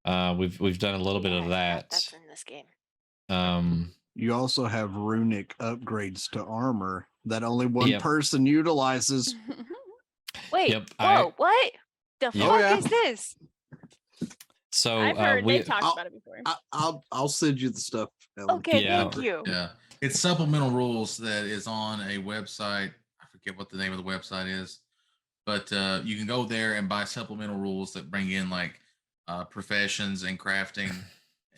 We've done a little bit of Yeah, that. That's in this game. You also have runic upgrades to armor that only one Yep. person utilizes. Wait, Yep, whoa, what? The Yeah. fuck Oh, yeah. is this? So I've heard we they've talked I'll- about it before. I'll send you the stuff, Ellen. Okay, Yeah. thank you. Yeah, it's supplemental rules that is on a website. I forget what the name of the website is, but you can go there and buy supplemental rules that bring in like professions and crafting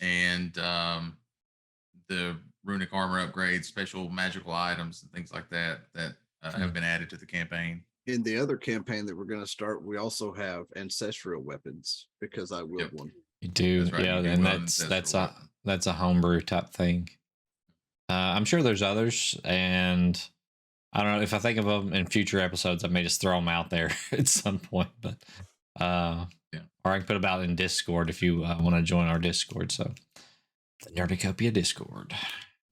and the runic armor upgrades, special magical items, and things like that that have been added to the campaign. In the other campaign that we're going to start, we also have ancestral weapons because I wield Yep. one. You do, That's right, yeah, you do and wield an that's ancestral a weapon. that's a homebrew type thing. I'm sure there's others, and I don't know if I think of them in future episodes. I may just throw them out there at some point, but Yeah. or I can put them out in Discord if you want to join our Discord. So the Nerdicopia Discord.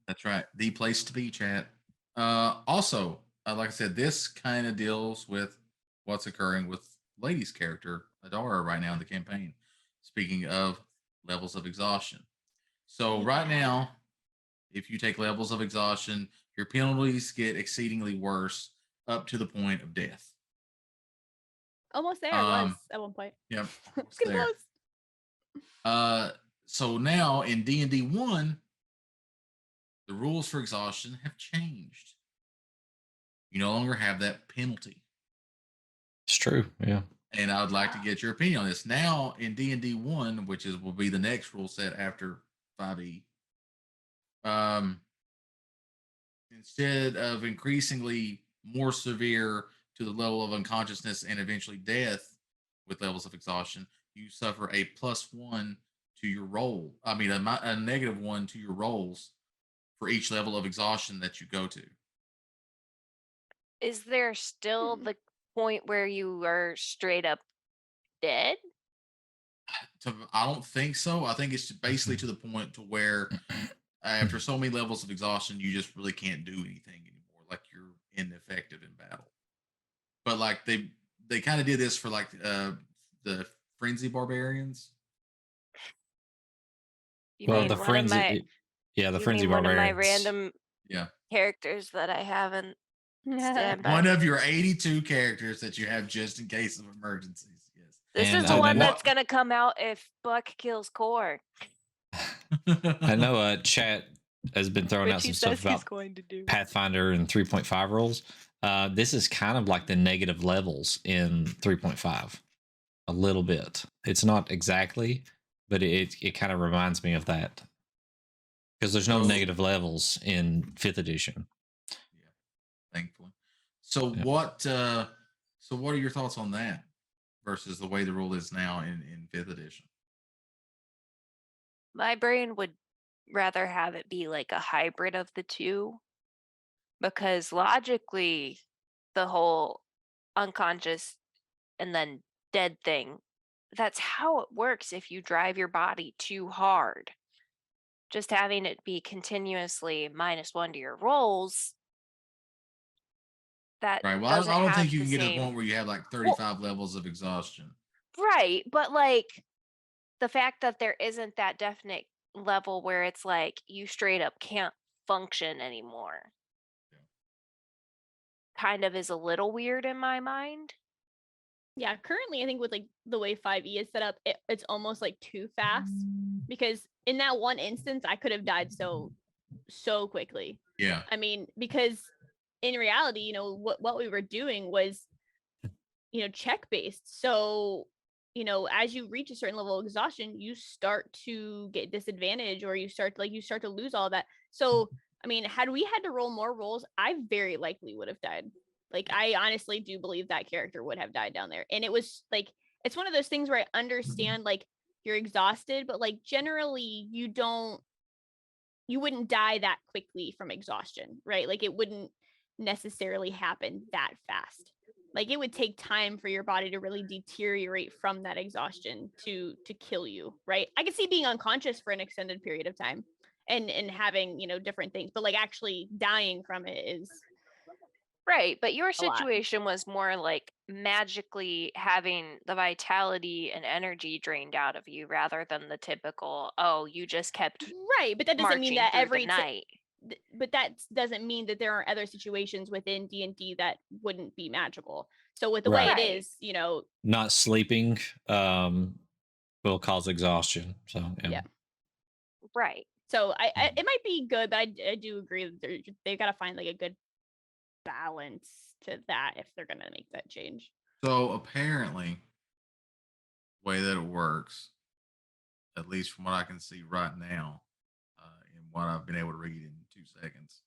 That's right, the place to be, chat. Also, like I said, this kind of deals with what's occurring with Lady's character Adara right now in the campaign. Speaking of levels of exhaustion, so right now, if you take levels of exhaustion, your penalties get exceedingly worse up to the point of death. Almost there was Um, at one point. Yep, It's almost getting there. close. So now in D&D 1, the rules for exhaustion have changed. You no longer have that penalty. It's true, yeah. And I would like to get your opinion on this. Now in D&D 1, which will be the next rule set after 5e, instead of increasingly more severe to the level of unconsciousness and eventually death with levels of exhaustion, you suffer a +1 to your roll. I mean, a -1 to your rolls for each level of exhaustion that you go to. Is there still Hmm. the point where you are straight up dead? I don't think so. I think it's basically to the point to where after so many levels of exhaustion, you just really can't do anything anymore. Like you're ineffective in battle. But like they kind of did this for like the frenzy barbarians. You Well, mean the one of frenzy, my, yeah, the you frenzy mean one of my barbarians. random Yeah. characters that I haven't stand by? One of your 82 characters that you have just in case of emergencies. Yes. This And is the I one know- that's gonna come out if Buck kills Core, I know chat has been throwing out which some he stuff says he's about going to do. Pathfinder and 3.5 rolls. This is kind of like the negative levels in 3.5, a little bit. It's not exactly, but it kind of reminds me of that because there's no So- negative levels in 5th edition. Yeah, thankfully. So Yeah. what are your thoughts on that versus the way the rule is now in 5th edition? My brain would rather have it be like a hybrid of the two, because logically, the whole unconscious and then dead thing, that's how it works if you drive your body too hard. Just having it be continuously -1 to your rolls, that Right. Well, I doesn't don't have think you the can get to the same- point where you have like 35 levels of exhaustion. Right, but like the fact that there isn't that definite level where it's like you straight up can't function anymore Yeah. kind of is a little weird in my mind. Yeah, currently I think with like the way 5e is set up, it's almost like too fast because in that one instance I could have died so quickly. Yeah. I mean, because in reality, you know, what we were doing was, you know, check based. So, you know, as you reach a certain level of exhaustion, you start to get disadvantage or you start to lose all that. So, I mean, had we had to roll more rolls, I very likely would have died. Like, I honestly do believe that character would have died down there. And it was like, it's one of those things where I understand, like, you're exhausted, but like generally you wouldn't die that quickly from exhaustion, right? Like it wouldn't necessarily happen that fast. Like it would take time for your body to really deteriorate from that exhaustion to kill you, right? I could see being unconscious for an extended period of time and having, you know, different things, but like actually dying from it is Right, but your A lot. situation was more like magically having the vitality and energy drained out of you rather than the typical, oh, you just kept Right, but that doesn't mean marching that through the every night. but that doesn't mean that there aren't other situations within D&D that wouldn't be magical. So with the way Right. it Right. is, you know, Not sleeping will cause exhaustion. So Yeah. Right. so it might be good, but I do agree that they've got to find like a good balance to that if they're gonna make that change. So apparently, the way that it works, at least from what I can see right now, and what I've been able to read in 2 seconds,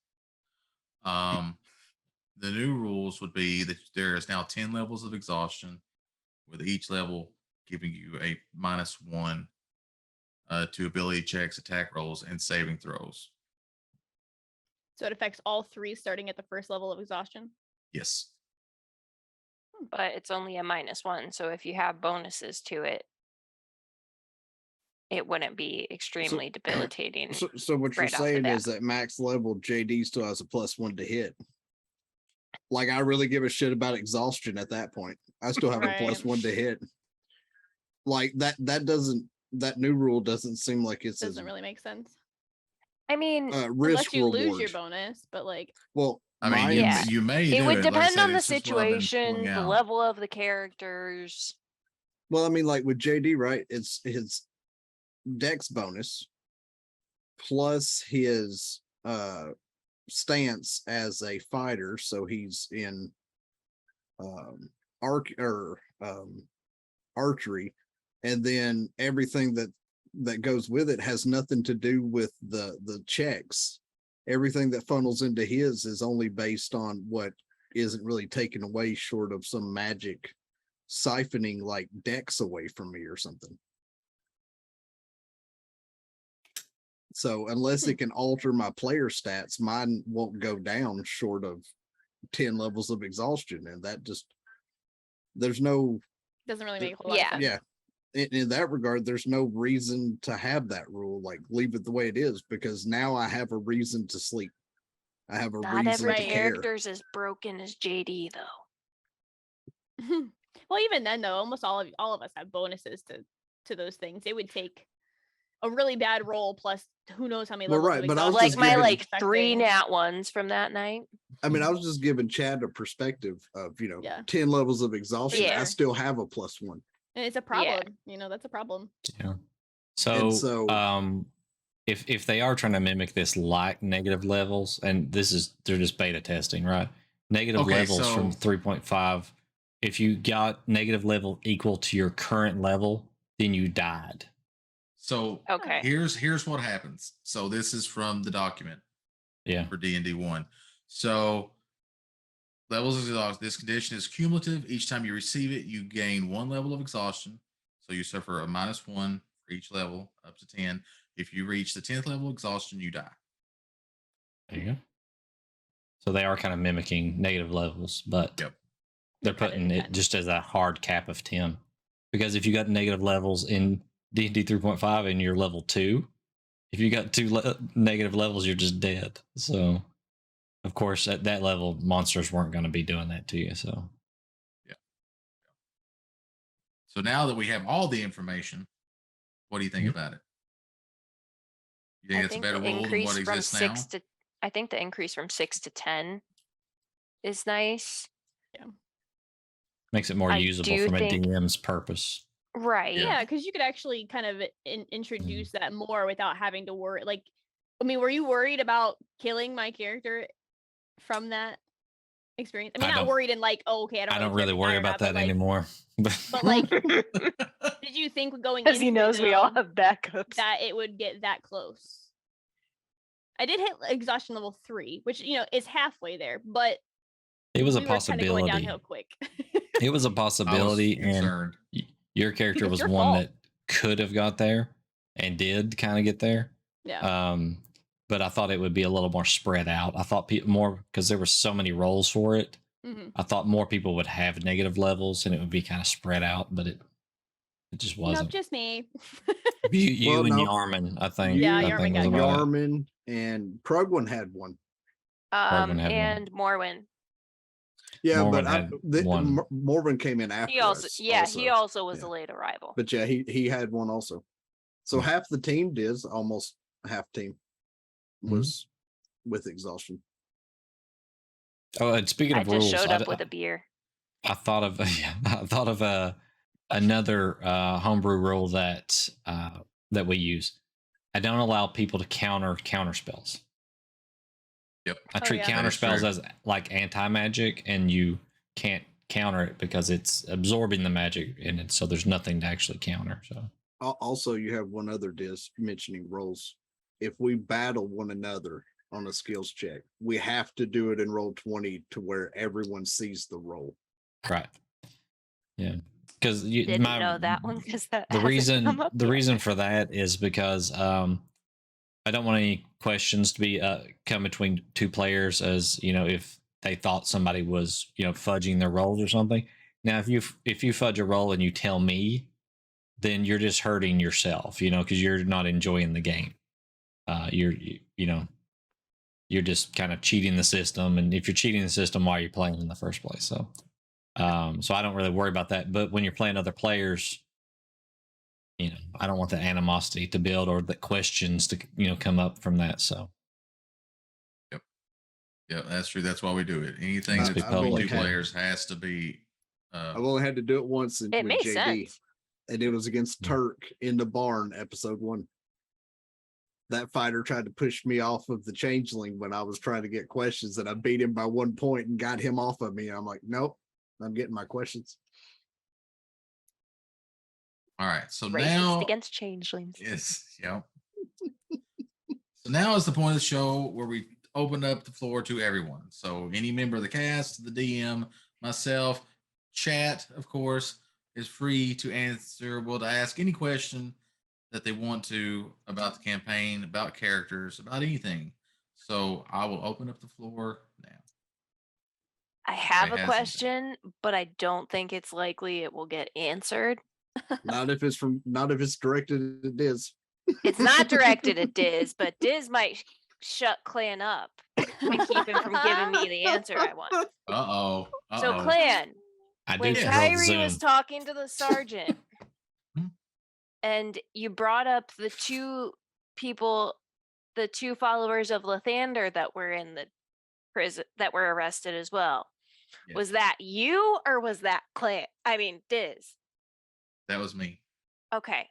the new rules would be that there is now 10 levels of exhaustion, with each level giving you a -1 to ability checks, attack rolls, and saving throws. So it affects all three starting at the first level of exhaustion. Yes. But it's only a -1. So if you have bonuses to it, it wouldn't be extremely debilitating. So what you're right off the saying bat. is that max level JD still has a +1 to hit. Like I really give a shit about exhaustion at that point. I still have Right. a +1 to hit. Like that new rule doesn't seem like it's Doesn't really make sense I mean, risk unless you reward. lose your bonus. But like, Well, I mean, mine- Yeah. you may it do would Like I depend said, on the it's just what I've been situation, pulling the out. level of the characters. Well, I mean, like with JD, right? It's his dex bonus plus his stance as a fighter. So he's in archery, and then everything that goes with it has nothing to do with the checks. Everything that funnels into his is only based on what isn't really taken away, short of some magic siphoning like dex away from me or something. So unless it can alter my player stats, mine won't go down short of 10 levels of exhaustion. And that just, there's no, doesn't really make a whole lot Yeah. of sense. yeah. In that regard, there's no reason to have that rule. Like leave it the way it is, because now I have a reason to sleep. I have a Not reason every to care. character's as broken as JD though. Well, even then though, almost all of us have bonuses to those things. It would take a really bad roll plus who knows how many Well, levels right, of but I was Like just my giving- like 3 affecting. nat ones from that night. I mean, I was just giving Chad a perspective of, Yeah. 10 levels of exhaustion. Yeah. I still have a +1. And it's a problem. That's a problem. yeah. So, so- if they are trying to mimic this like negative levels, and they're just beta testing, right? Negative Okay, levels from so- 3.5. If you got negative level equal to your current level, then you died. So Okay. here's what happens. So this is from the document Yeah. for D&D 1. So levels of exhaustion. This condition is cumulative. Each time you receive it, you gain 1 level of exhaustion. So you suffer a -1 for each level up to 10. If you reach the 10th level of exhaustion, you die. There you go. So they are kind of mimicking negative levels, but Yep. they're Kinda putting it depends. just as a hard cap of 10. Because if you got negative levels in D&D 3.5 and you're level 2, if you got 2 negative levels, you're just dead. So, of course, at that level, monsters weren't going to be doing that to you. So, So now that we have all the information, what do you think Mhm. about it? You think I it's a think better the rule than increase what from exists now? 6 to I think the increase from 6 to 10 is nice. makes it more I usable do from a think- DM's purpose. Right. Yeah, because you could actually kind of introduce that more without having to worry. Like, I mean, were you worried about killing my character from that experience? I mean, I not don't- worried in like, oh, okay, I don't, I don't care if really you worry die or about not, that but, like, anymore. But like, did you think going Because he into knows it, we all though, have backups. that it would get that close? I did hit exhaustion level 3, which is halfway there, but It was a we were kind of going possibility. downhill quick. It was a I was possibility, and concerned. your character It's was your one fault. that could have got there and did kind of get there. Yeah. But I thought it would be a little more spread out. I thought more because there were so many roles for it. hmm I thought more people would have negative levels and it would be kind of spread out, but it just Nope, wasn't. just me. You Well, and no. Yarman, I think. Yeah, I Yarman think got was it. about it. Yarman and Prugwin had one. Morgan had one. And Morwin. Yeah, Mormon but I, had one. Mormon came in after He also, us. he also was Yeah. a late arrival. But yeah, he had one also. So Hmm. half the team did, almost half team was with exhaustion. Oh, and speaking I of just rules, showed up with a beer. I thought of another homebrew rule that that we use. I don't allow people to counter spells. Yep. I treat yeah. counter That is spells true. as like anti magic, and you can't counter it because it's absorbing the magic in it, so there's nothing to actually counter. So Also, you have one other disc mentioning rolls. If we battle one another on a skills check, we have to do it in roll 20 to where everyone sees the roll. right, yeah, because Didn't know that one because that the hasn't come up yet. reason for that is because I don't want any questions to be come between two players, as you know, if they thought somebody was fudging their rolls or something. Now, if you fudge a roll and you tell me, then you're just hurting yourself, because you're not enjoying the game. You're just kind of cheating the system, and if you're cheating the system, why are you playing in the first place? So I don't really worry about that. But when you're playing other players, I don't want the animosity to build or the questions to come up from that. So Yeah, that's true. That's why we do it. Anything Must that's be between public. two players has to be. I've only had to do it once It with makes JD, sense. and it was against Yeah. Turk in the barn, episode 1. That fighter tried to push me off of the changeling when I was trying to get questions, and I beat him by 1 point and got him off of me. I'm like, nope, I'm getting my questions. All right. So Racist now, against changelings. yes, yeah. So now is the point of the show where we open up the floor to everyone. So any member of the cast, the DM, myself, chat, of course, is free to answer, to ask any question that they want to about the campaign, about characters, about anything. So I will open up the floor now. I have Ray a has something. question, but I don't think it's likely it will get answered. Not if it's directed at Diz. It's not directed at Diz, but Diz might shut Clan up and keep him from giving me the answer I want. Uh-oh. So Clan, I do when throw the Kyrie was Zoom. talking to the sergeant Hmm? and you brought up the two followers of Lathander that were in the prison, that were arrested as well. Yes. Was that you or was that Diz? That was me. Okay.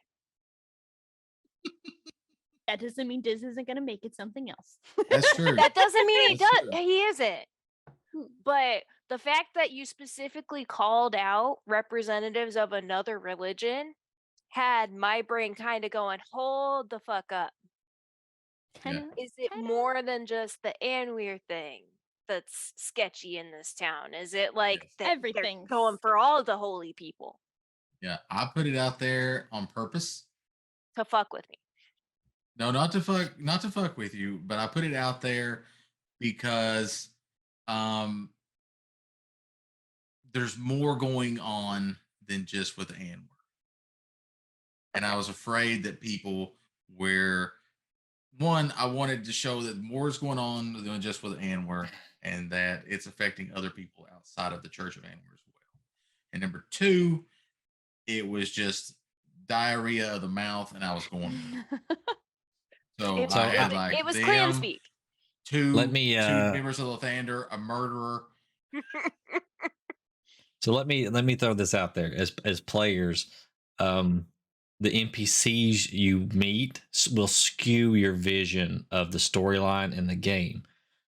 That doesn't mean Diz isn't going to make it something else. That's true. That doesn't mean he That's does. true. He isn't. But the fact that you specifically called out representatives of another religion had my brain kind of going, hold the fuck up. Kinda, Is it kinda. more than just the Anweir thing that's sketchy in this town? Is it like Yes. that they're Everything's going for all the holy people Yeah, I put it out there on purpose. to fuck with me? No, not to fuck with you, but I put it out there because there's more going on than just with Anwar. And I was afraid that people were I wanted to show that more is going on than just with Anwar, and that it's affecting other people outside of the Church of Anwar as well. And number 2, it was just diarrhea of the mouth, and I was going. So It, I had it- like it was them, clan speak. two Let me, members of Lathander, a murderer. So let me throw this out there as players. The NPCs you meet will skew your vision of the storyline in the game.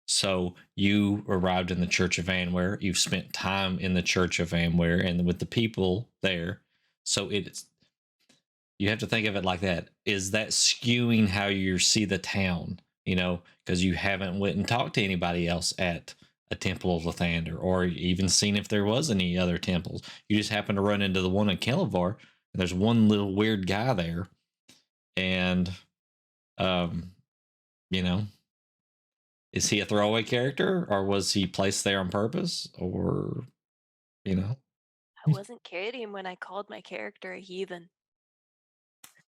So you arrived in the Church of Anwar. You've spent time in the Church of Anwar and with the people there. So you have to think of it like that. Is that skewing how you see the town? Because you haven't went and talked to anybody else at a temple of Lathander, or even seen if there was any other temples. You just happen to run into the one in Kelevar, and there's one little weird guy there, and is he a throwaway character, or was he placed there on purpose, or I wasn't kidding when I called my character a heathen.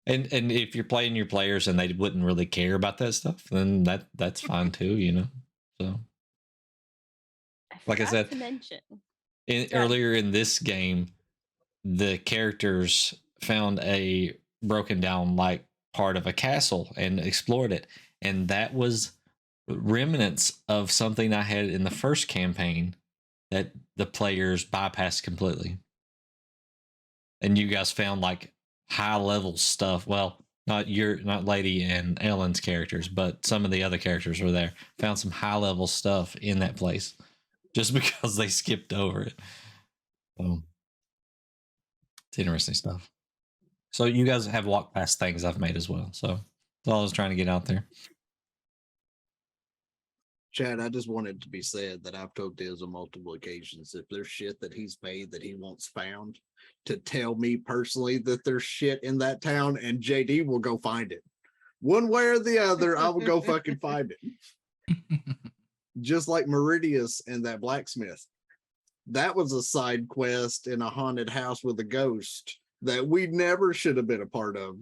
And if you're playing your players and they wouldn't really care about that stuff, then that's fine too, So I Like I forgot said, to mention. earlier in this game, the characters found a broken down like part of a castle and explored it, and that was remnants of something I had in the first campaign that the players bypassed completely. And you guys found like high level stuff. Well, not Lady and Ellen's characters, but some of the other characters were there. Found some high level stuff in that place just because they skipped over it. It's interesting stuff. So you guys have walked past things I've made as well. So that's all I was trying to get out there. Chad, I just wanted to be said that I've told Diz on multiple occasions if there's shit that he's made that he wants found, to tell me personally that there's shit in that town, and JD will go find it. One way or the other, I will go fucking find it. Just like Meridius and that blacksmith. That was a side quest in a haunted house with a ghost that we never should have been a part of.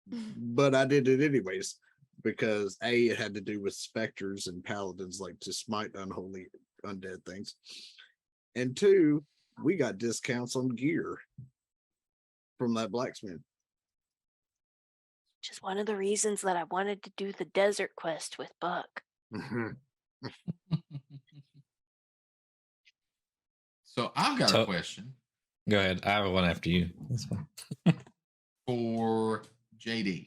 But I did it anyways. Because A, it had to do with specters and paladins, like to smite unholy undead things. And 2, we got discounts on gear from that blacksmith. Which is one of the reasons that I wanted to do the desert quest with Buck. So I've got a question. Go ahead. I have one after you. That's fine. For JD.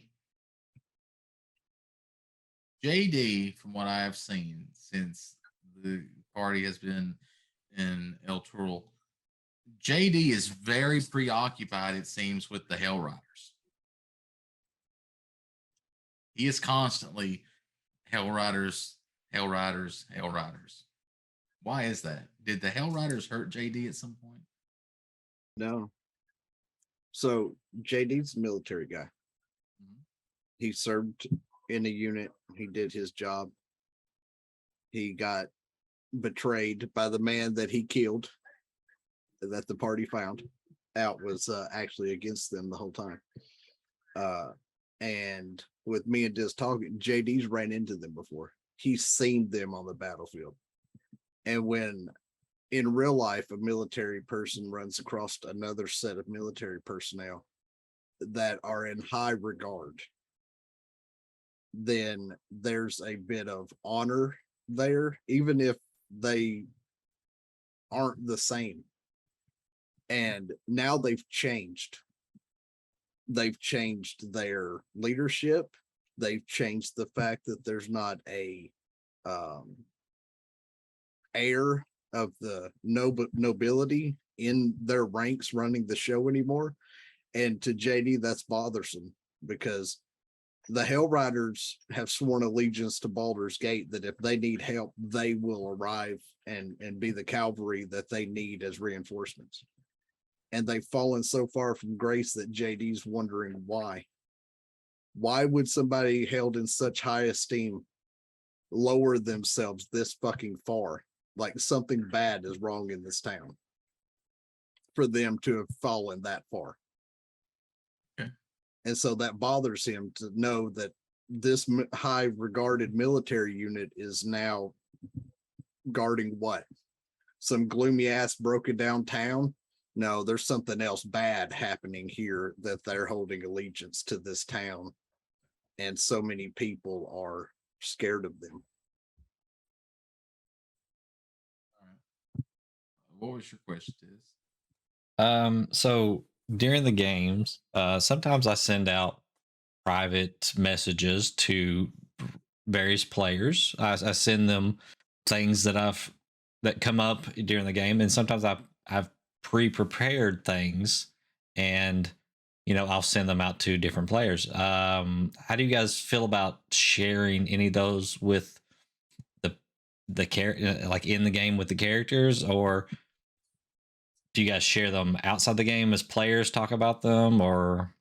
JD, from what I have seen since the party has been in El Turul, JD is very preoccupied, it seems, with the Hell Riders. He is constantly Hell Riders, Hell Riders, Hell Riders. Why is that? Did the Hell Riders hurt JD at some point? No. So JD's a military guy. Mhm. He served in a unit. He did his job. He got betrayed by the man that he killed, that the party found out was actually against them the whole time. And with me and Diz talking, JD's ran into them before. He's seen them on the battlefield. And when in real life a military person runs across another set of military personnel that are in high regard, then there's a bit of honor there, even if they aren't the same. And now they've changed. They've changed their leadership. They've changed the fact that there's not a heir of the nobility in their ranks running the show anymore. And to JD, that's bothersome, because the Hell Riders have sworn allegiance to Baldur's Gate, that if they need help, they will arrive and be the cavalry that they need as reinforcements. And they've fallen so far from grace that JD's wondering why. Why would somebody held in such high esteem lower themselves this fucking far? Like something bad is wrong in this town for them to have fallen that far. Okay. And so that bothers him to know that this high regarded military unit is now guarding what? Some gloomy ass broken down town? No, there's something else bad happening here, that they're holding allegiance to this town. And so many people are scared of them. All right. What was your question, Tiz? So during the games, sometimes I send out private messages to various players. I send them things that come up during the game, and sometimes I've pre-prepared things, and I'll send them out to different players. How do you guys feel about sharing any of those with the character, like in the game with the characters, or do you guys share them outside the game as players talk about them? Or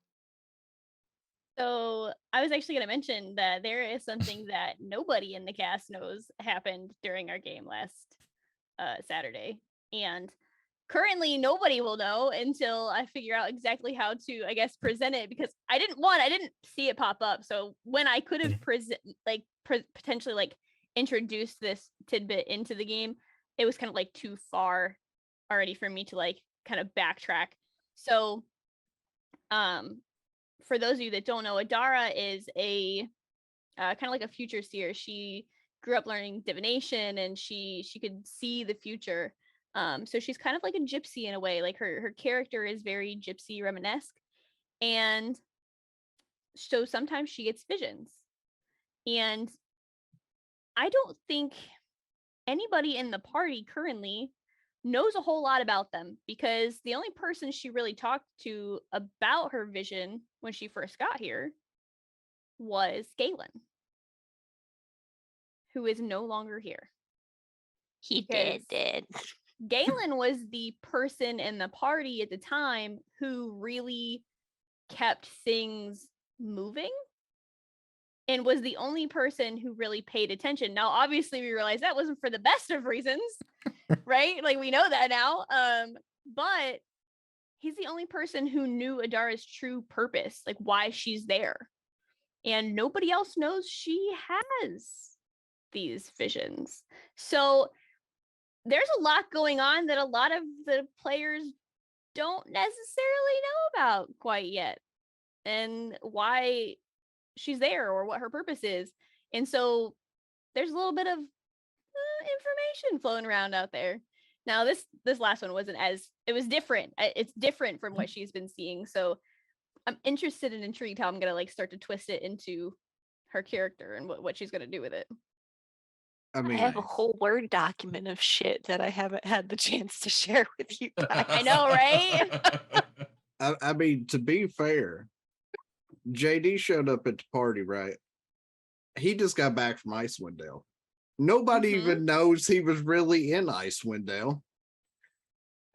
So I was actually going to mention that there is something that nobody in the cast knows happened during our game last Saturday, and currently nobody will know until I figure out exactly how to, I guess, present it, because I didn't see it pop up. So when I could have potentially like introduced this tidbit into the game, it was kind of like too far already for me to like kind of backtrack. So for those of you that don't know, Adara is a kind of like a future seer. She grew up learning divination, and she could see the future. So she's kind of like a gypsy in a way. Like her character is very gypsy Romanesque, and so sometimes she gets visions. And I don't think anybody in the party currently knows a whole lot about them, because the only person she really talked to about her vision when she first got here was Galen, who is no longer here. He Because did. Galen was the person in the party at the time who really kept things moving and was the only person who really paid attention. Now, obviously, we realize that wasn't for the best of reasons, right? Like, we know that now. But he's the only person who knew Adara's true purpose, like why she's there. And nobody else knows she has these visions. So there's a lot going on that a lot of the players don't necessarily know about quite yet, and why she's there or what her purpose is. And so there's a little bit of information flowing around out there. Now this last one wasn't as, it was different. It's different from what she's been seeing. So I'm interested and intrigued how I'm gonna like start to twist it into her character and what she's gonna do with it. I I mean, have a whole Word document of shit that I haven't had the chance to share with you guys. I know, right? I mean, to be fair, JD showed up at the party, right? He just got back from Icewind Dale. Nobody even knows he was really in Icewind Dale.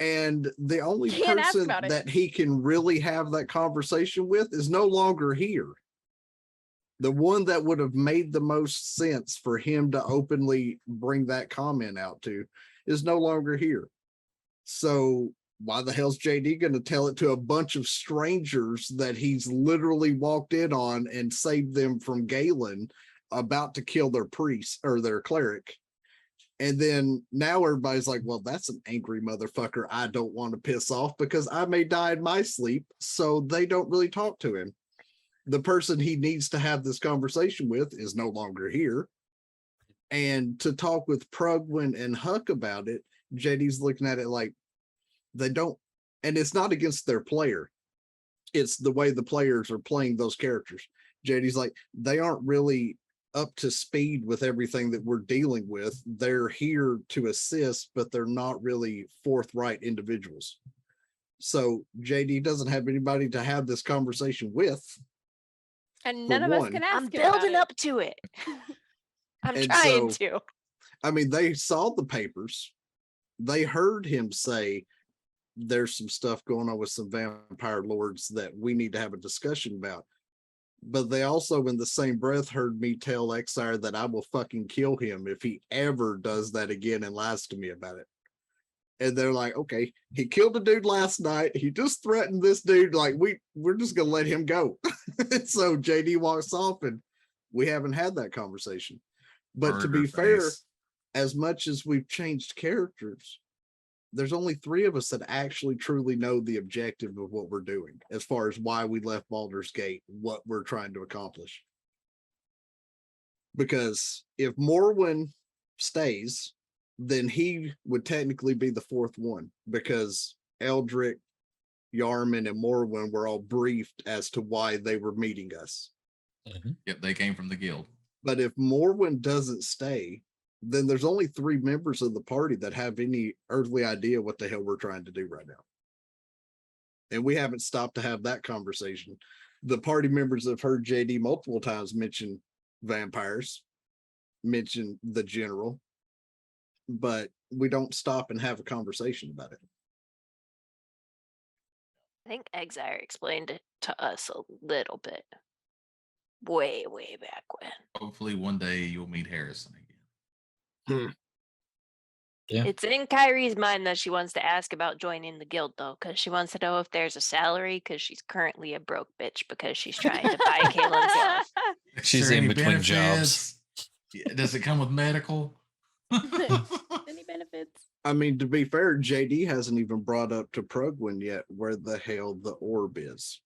And the only Can't ask person about it. that he can really have that conversation with is no longer here. The one that would have made the most sense for him to openly bring that comment out to is no longer here. So why the hell's JD going to tell it to a bunch of strangers that he's literally walked in on and saved them from Galen about to kill their priest or their cleric? And then now everybody's like, well, that's an angry motherfucker I don't want to piss off because I may die in my sleep. So they don't really talk to him. The person he needs to have this conversation with is no longer here. And to talk with Prugwin and Huck about it, JD's looking at it like they don't, and it's not against their player. It's the way the players are playing those characters. JD's like, they aren't really up to speed with everything that we're dealing with. They're here to assist, but they're not really forthright individuals. So JD doesn't have anybody to have this conversation with. And For none of us one. can ask I'm him about building it. up to it. I'm And trying so- to. I mean, they saw the papers. They heard him say there's some stuff going on with some vampire lords that we need to have a discussion about. But they also, in the same breath, heard me tell Exire that I will fucking kill him if he ever does that again and lies to me about it. And they're like, okay, he killed a dude last night. He just threatened this dude. Like, we're just gonna let him go. So JD walks off, and we haven't had that conversation. But to Burger be fair, face. as much as we've changed characters, there's only 3 of us that actually truly know the objective of what we're doing, as far as why we left Baldur's Gate, what we're trying to accomplish. Because if Morwen stays, then he would technically be the 4th one, because Eldrick, Yarman, and Morwen were all briefed as to why they were meeting us. Yep, they came from the guild. But if Morwen doesn't stay, then there's only 3 members of the party that have any earthly idea what the hell we're trying to do right now. And we haven't stopped to have that conversation. The party members have heard JD multiple times mention vampires, mention the general, but we don't stop and have a conversation about it. I think Exire explained it to us a little bit. Way back when. Hopefully one day you'll meet Harrison again. Yeah. It's in Kyrie's mind that she wants to ask about joining the guild, though, because she wants to know if there's a salary, because she's currently a broke bitch because she's trying to buy Kalen's love. She's Is there in any between jobs. benefits? Does it come with medical? Any benefits? I mean, to be fair, JD hasn't even brought up to Prugwin yet where the hell the orb is.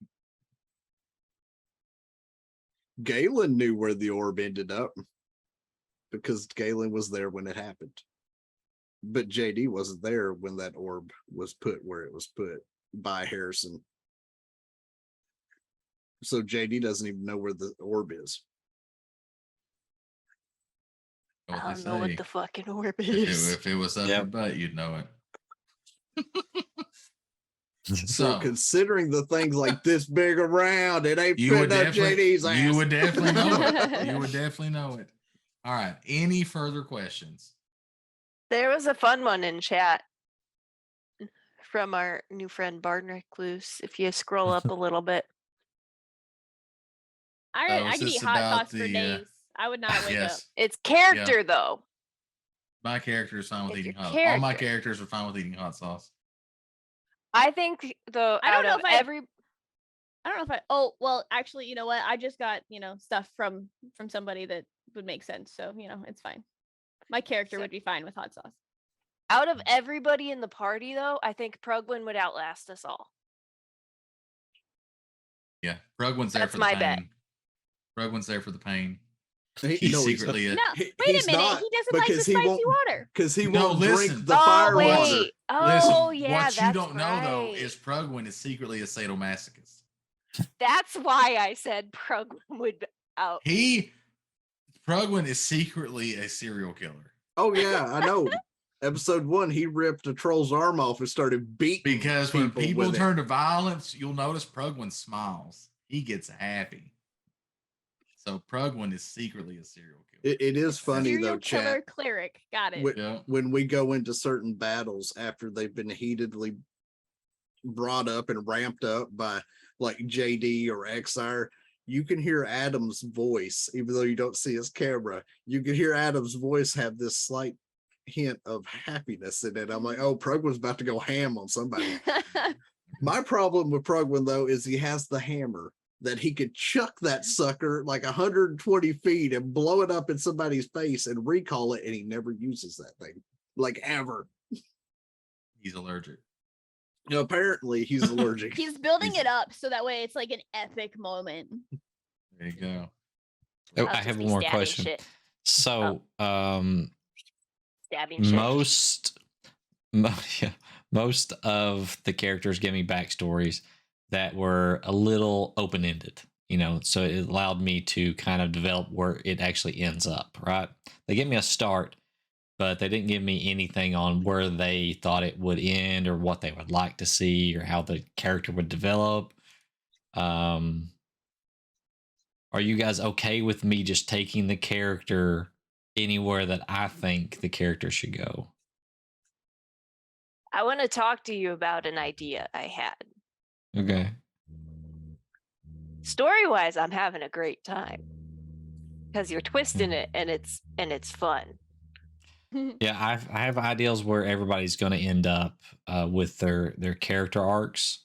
Galen knew where the orb ended up because Galen was there when it happened. But JD wasn't there when that orb was put where it was put by Harrison. So JD doesn't even know where the orb is. What I they don't know what say. the fucking orb If is. if it was up Yep. your butt, you'd know it. So So considering the things like this big around, it ain't you would fitting up definitely, JD's ass. you would definitely know it. You would definitely know it. All right. Any further questions? There was a fun one in chat from our new friend Barn Recluse. If you scroll up a little bit. I is could eat this hot about sauce for the, days. I would not wake up. Yes. It's character though. My character is fine with It's eating your hot. All my character. characters are fine with eating hot sauce. I think though I don't out know of if I- every I don't know if I. Oh well, actually, you know what? I just got stuff from somebody that would make sense. So it's fine. My character So- would be fine with hot sauce. out of everybody in the party though, I think Prugwin would outlast us all. Yeah. Prugwin's there That's for the my pain. bet. Prugwin's there for the pain. No, He's not. secretly a, No, He- wait he's a minute. not, He doesn't like the because he spicy won't- water. Because he No, won't listen. drink the Oh fire wait. water. listen. Oh yeah, what you that's don't know though right. is Prugwin is secretly a sadomasochist. That's why I said Prugwin would out. Prugwin is secretly a serial killer Oh yeah, I know. Episode 1, he ripped a troll's arm off and started beating. because when people with it. turn to violence, you'll notice Prugwin smiles. He gets happy. So Prugwin is secretly a serial killer. It is funny Serial though, killer chat. cleric. Got it. When, Yeah. when we go into certain battles after they've been heatedly brought up and ramped up by like JD or XR, you can hear Adam's voice, even though you don't see his camera. You can hear Adam's voice have this slight hint of happiness in it. I'm like, oh, Prugwin's about to go ham on somebody. My problem with Prugwin though is he has the hammer that he could chuck that sucker like 120 feet and blow it up in somebody's face and recall it, and he never uses that thing, like ever. He's allergic. Apparently he's allergic. He's building He's- it up so that way it's like an epic moment. There you go. Oh, I'll I just have be one more stabbing question. shit. So, Stabbing shit. most of the characters give me backstories that were a little open-ended, so it allowed me to kind of develop where it actually ends up, right? They give me a start, but they didn't give me anything on where they thought it would end or what they would like to see or how the character would develop. Are you guys okay with me just taking the character anywhere that I think the character should go? I want to talk to you about an idea I had. Okay. Story wise, I'm having a great time because you're twisting it and it's fun. Yeah, I have ideals where everybody's going to end up with their character arcs,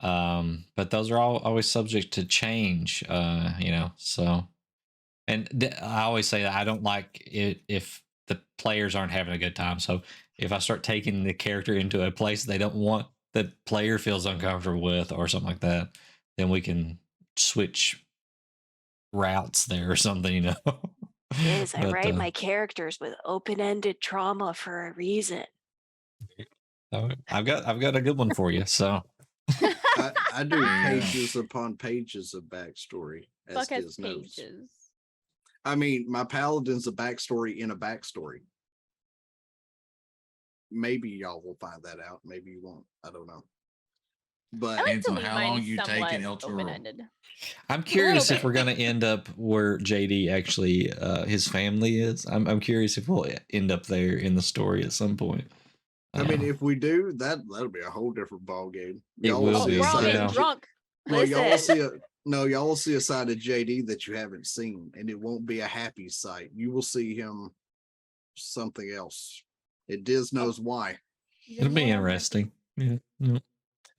but those are all always subject to change. So, and I always say that I don't like it if the players aren't having a good time. So if I start taking the character into a place they don't want, the player feels uncomfortable with, or something like that, then we can switch routes there or something. Is I But, write my characters with open-ended trauma for a reason. I've got a good one for you. So I do Yeah. pages upon pages of backstory as Fuck has his notes. pages. I mean, my paladin's a backstory in a backstory. Maybe y'all will find that out. Maybe you won't. I don't know. But I like Depends to on leave how mine long you take somewhat in El Toro. open-ended. I'm curious if bit. we're going to end up where JD actually his family is. I'm curious if we'll end up there in the story at some point. I mean, if we do, that'll be a whole different ball game. It Y'all will Oh, be, see a we're all side yeah. getting of drunk. well, y'all will Listen. see y'all will see a side of JD that you haven't seen, and it won't be a happy sight. You will see him something else. And Diz knows why. It'll be interesting. Yeah. Yeah.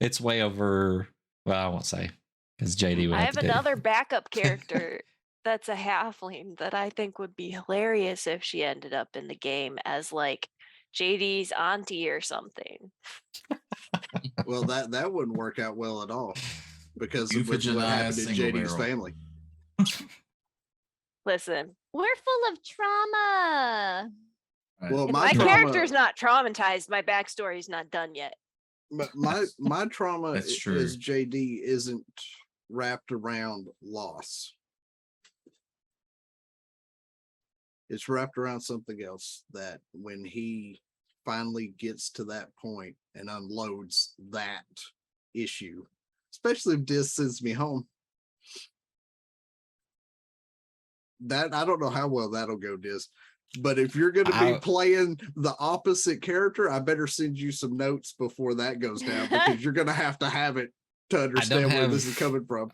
It's way over. Well, I won't say because JD would I have have to do it. another backup character that's a halfling that I think would be hilarious if she ended up in the game as like JD's auntie or something. Well, that wouldn't work out well at all because of what Euphogenize happened in single JD's barrel. family. Listen, We're full of trauma. Right. Well, if my my trauma, character's not traumatized, my backstory's not done yet. my trauma That's true. as JD isn't wrapped around loss. It's wrapped around something else that when he finally gets to that point and unloads that issue, especially if Dis sends me home. That I don't know how well that'll go, Dis. But if you're going to be playing the opposite character, I better send you some notes before that goes down because you're going to have it to understand where this is coming from.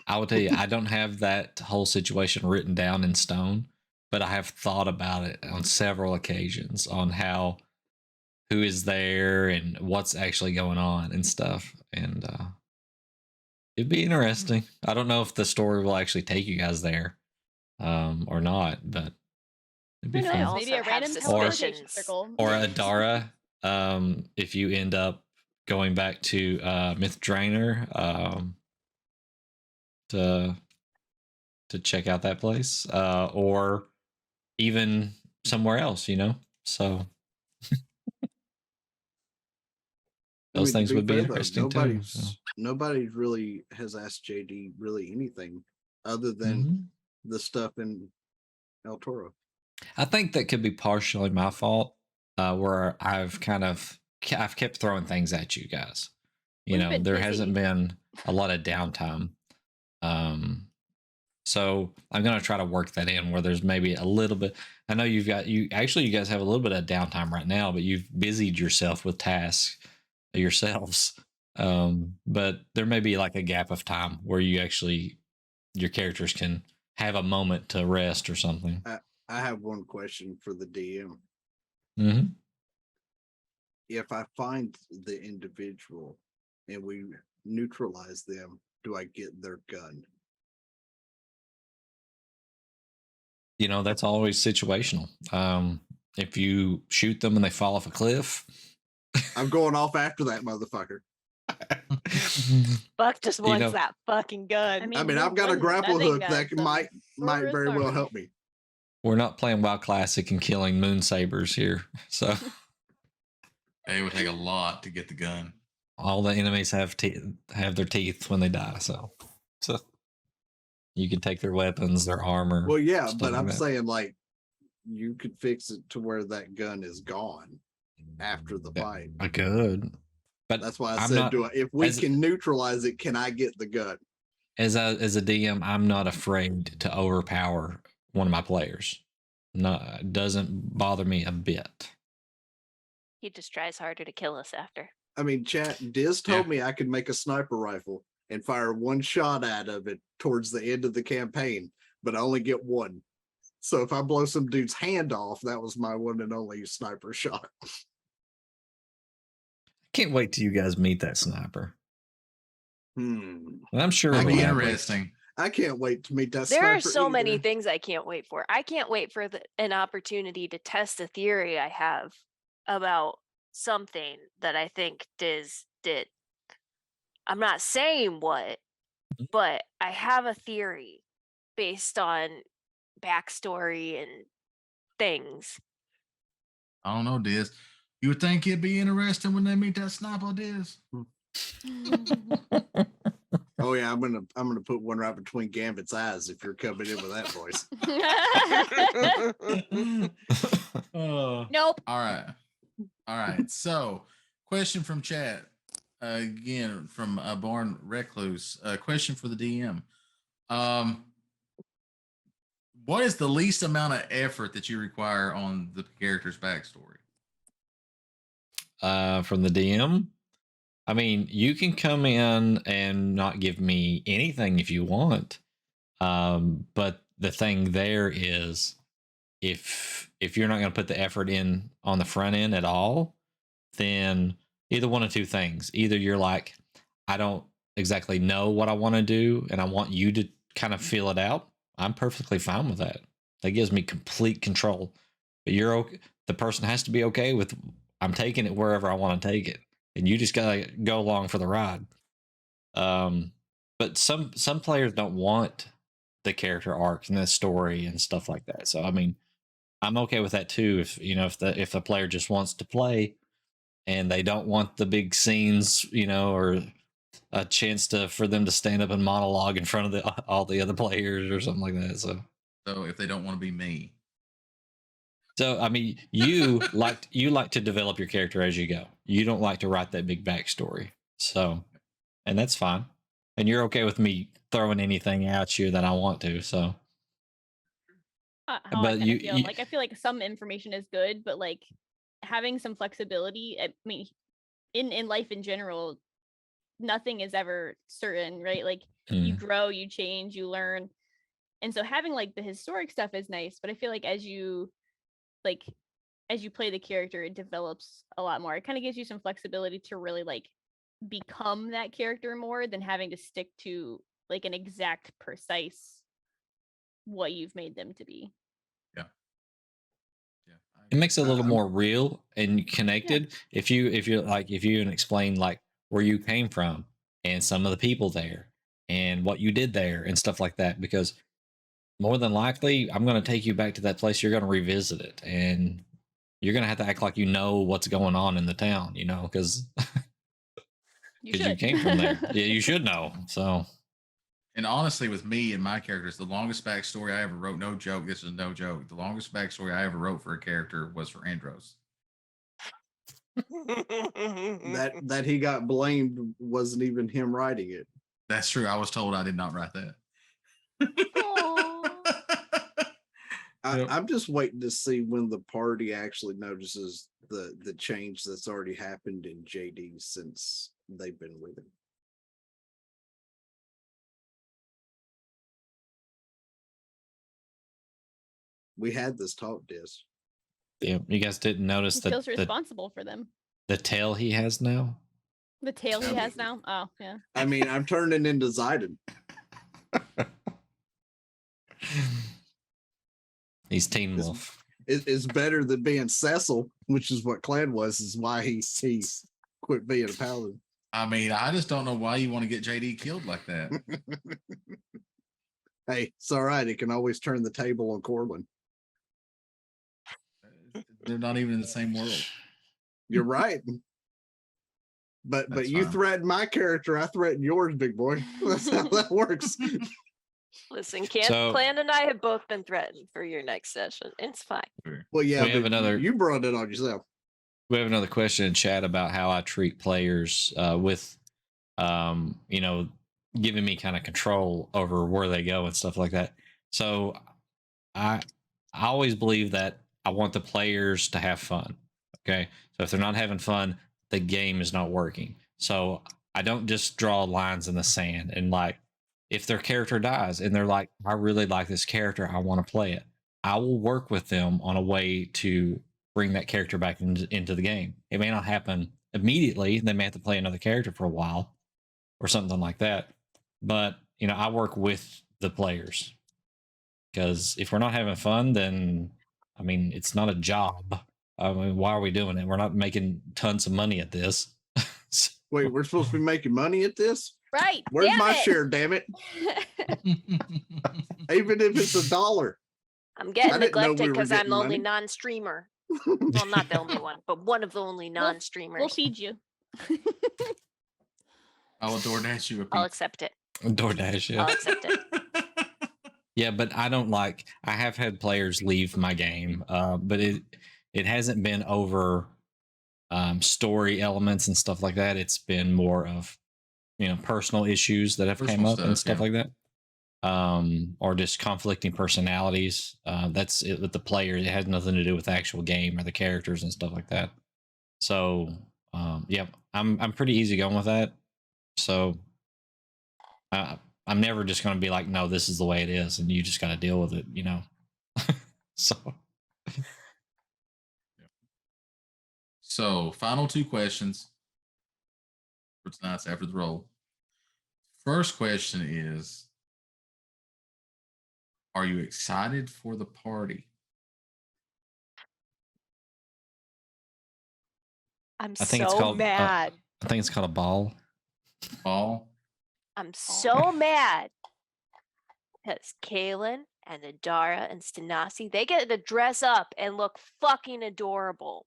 I will tell you, I don't have that whole situation written down in stone, but I have thought about it on several occasions on who is there and what's actually going on and stuff. And it'd be interesting. I don't know if the story will actually take you guys there or not, but it'd be Who fun. knows? Also Maybe a have random suspicions. teleportation circle. Or Adara, if you end up going back to Myth Drainer to check out that place, or even somewhere else, so those I mean, things to would be fair, though, interesting too. So. Nobody really has asked JD really anything other than Mhm. the stuff in El Toro. I think that could be partially my fault, where I've kept throwing things at you guys. We've been There busy. hasn't been a lot of downtime. So I'm gonna try to work that in where there's maybe a little bit. I know you guys have a little bit of downtime right now, but you've busied yourself with tasks yourselves. But there may be like a gap of time where your characters can have a moment to rest or something. I have one question for the DM. Mm-hmm. If I find the individual and we neutralize them, do I get their gun? That's always situational. If you shoot them and they fall off a cliff, I'm going off after that motherfucker. Buck just wants know- that fucking gun. I mean, who I've got a wouldn't? grapple thing hook got that some might Cerberus very well armor. help me. we're not playing WoW Classic and killing moon sabers here. So It would take a lot to get the gun. all the enemies have their teeth when they die. So you can take their weapons, their armor. Well, yeah, stuff but like I'm that. saying like you could fix it to where that gun is gone after the Yeah. fight. I could, but That's why I I'm said, not- if we as- can neutralize it, can I get the gun? as a DM, I'm not afraid to overpower one of my players. No, it doesn't bother me a bit. He just tries harder to kill us after. I mean, chat, Diz told me I could make a sniper rifle and fire one shot out of it towards the end of the campaign, but I only get one. So if I blow some dude's hand off, that was my one and only sniper shot. Can't wait till you guys meet that sniper. Hmm. And I'm sure That'd it'll be happen. interesting. I can't wait to meet that There sniper. are so many either. things I can't wait for. I can't wait for an opportunity to test a theory I have about something that I think Diz did. I'm not saying what, but I have a theory based on backstory and things. I don't know, Diz. You would think it'd be interesting when they meet that sniper, Diz? Oh yeah, I'm gonna put one right between Gambit's eyes if you're coming in with that voice. Nope. All right. So, question from chat again from Born Recluse. Question for the DM. What is the least amount of effort that you require on the character's backstory? From the DM, I mean, you can come in and not give me anything if you want. But the thing there is, if you're not going to put the effort in on the front end at all, then either one of two things. Either you're like, I don't exactly know what I want to do, and I want you to kind of feel it out. I'm perfectly fine with that. That gives me complete control. but you're okay. The person has to be okay with I'm taking it wherever I want to take it, and you just gotta go along for the ride. But some players don't want the character arcs and the story and stuff like that. So I mean, I'm okay with that too. If if the player just wants to play and they don't want the big scenes, or a chance for them to stand up and monologue in front of all the other players or something like that. So if they don't want to be me, So I mean, you like to develop your character as you go. You don't like to write that big backstory. So, and that's fine. And you're okay with me throwing anything at you that I want to. So, How But I kind you- of feel. you- Like I feel like some information is good, but like having some flexibility. I mean, in life in general, nothing is ever certain, right? Like you Mm. grow, you change, you learn, and so having like the historic stuff is nice. But I feel like as you play the character, it develops a lot more. It kind of gives you some flexibility to really like become that character more than having to stick to like an exact precise what you've made them to be. yeah. it makes it a little I'm- more real and connected if you can explain like where you came from and some of the people there and what you did there and stuff like that, because more than likely I'm going to take you back to that place. You're going to revisit it and you're going to have to act like you know what's going on in the town, because You you should. came from there. Yeah, you should know. So And honestly, with me and my characters, the longest backstory I ever wrote, no joke, this is no joke. The longest backstory I ever wrote for a character was for Andros. That he got blamed wasn't even him writing it. That's true. I was told I did not write that. Aw. Yep. I'm just waiting to see when the party actually notices the change that's already happened in JD since they've been with him. We had this talk, Des. yeah, you guys didn't notice He that feels responsible for them. the tail he has now. The tail he I has mean- now. Oh yeah. I mean, I'm turning into Zidon. He's Teen This- Wolf. It's better than being Cecil, which is what Clan was, is why he quit being a paladin. I mean, I just don't know why you want to get JD killed like that. Hey, it's all right. It can always turn the table on Corwin. They're not even in the same world. You're right. But That's you fine. threaten my character, I threaten yours, big boy. That's how that works. Listen, Clan So- and I have both been threatened for your next session. It's fine. Well, yeah, We have but another- you brought it on yourself. We have another question in chat about how I treat players with, giving me kind of control over where they go and stuff like that. So I always believe that I want the players to have fun. Okay. So if they're not having fun, the game is not working. So I don't just draw lines in the sand and like, if their character dies and they're like, I really like this character, I want to play it, I will work with them on a way to bring that character back into the game. It may not happen immediately. They may have to play another character for a while or something like that. But, I work with the players because if we're not having fun, then, I mean, it's not a job. I mean, why are we doing it? We're not making tons of money at this. Wait, we're supposed to be making money at this? Right. Where's damn my it. share, damn it? Even if it's $1. I'm getting didn't know we neglected were because I'm getting the only money. non-streamer. Well, not the only one, but one of the only We'll non-streamers. feed you. I will DoorDash you a I'll pizza. accept it. DoorDash, yeah. I'll accept it. Yeah, but I don't like. I have had players leave my game, but it hasn't been over story elements and stuff like that. It's been more of personal issues that have came Personal up and stuff, stuff like that, or just conflicting personalities. That's it with the player. It has nothing to do with the actual game or the characters and stuff like that. So yeah, I'm pretty easy going with that. So I'm never just going to be like, no, this is the way it is, and you just got to deal with it, So So, final two questions for tonight's After the Roll. First question is, are you excited for the party? I'm I think it's so called. mad. I think it's called a ball. Ball. I'm so mad because Kaylin and Adara and Stanasi, they get to dress up and look fucking adorable.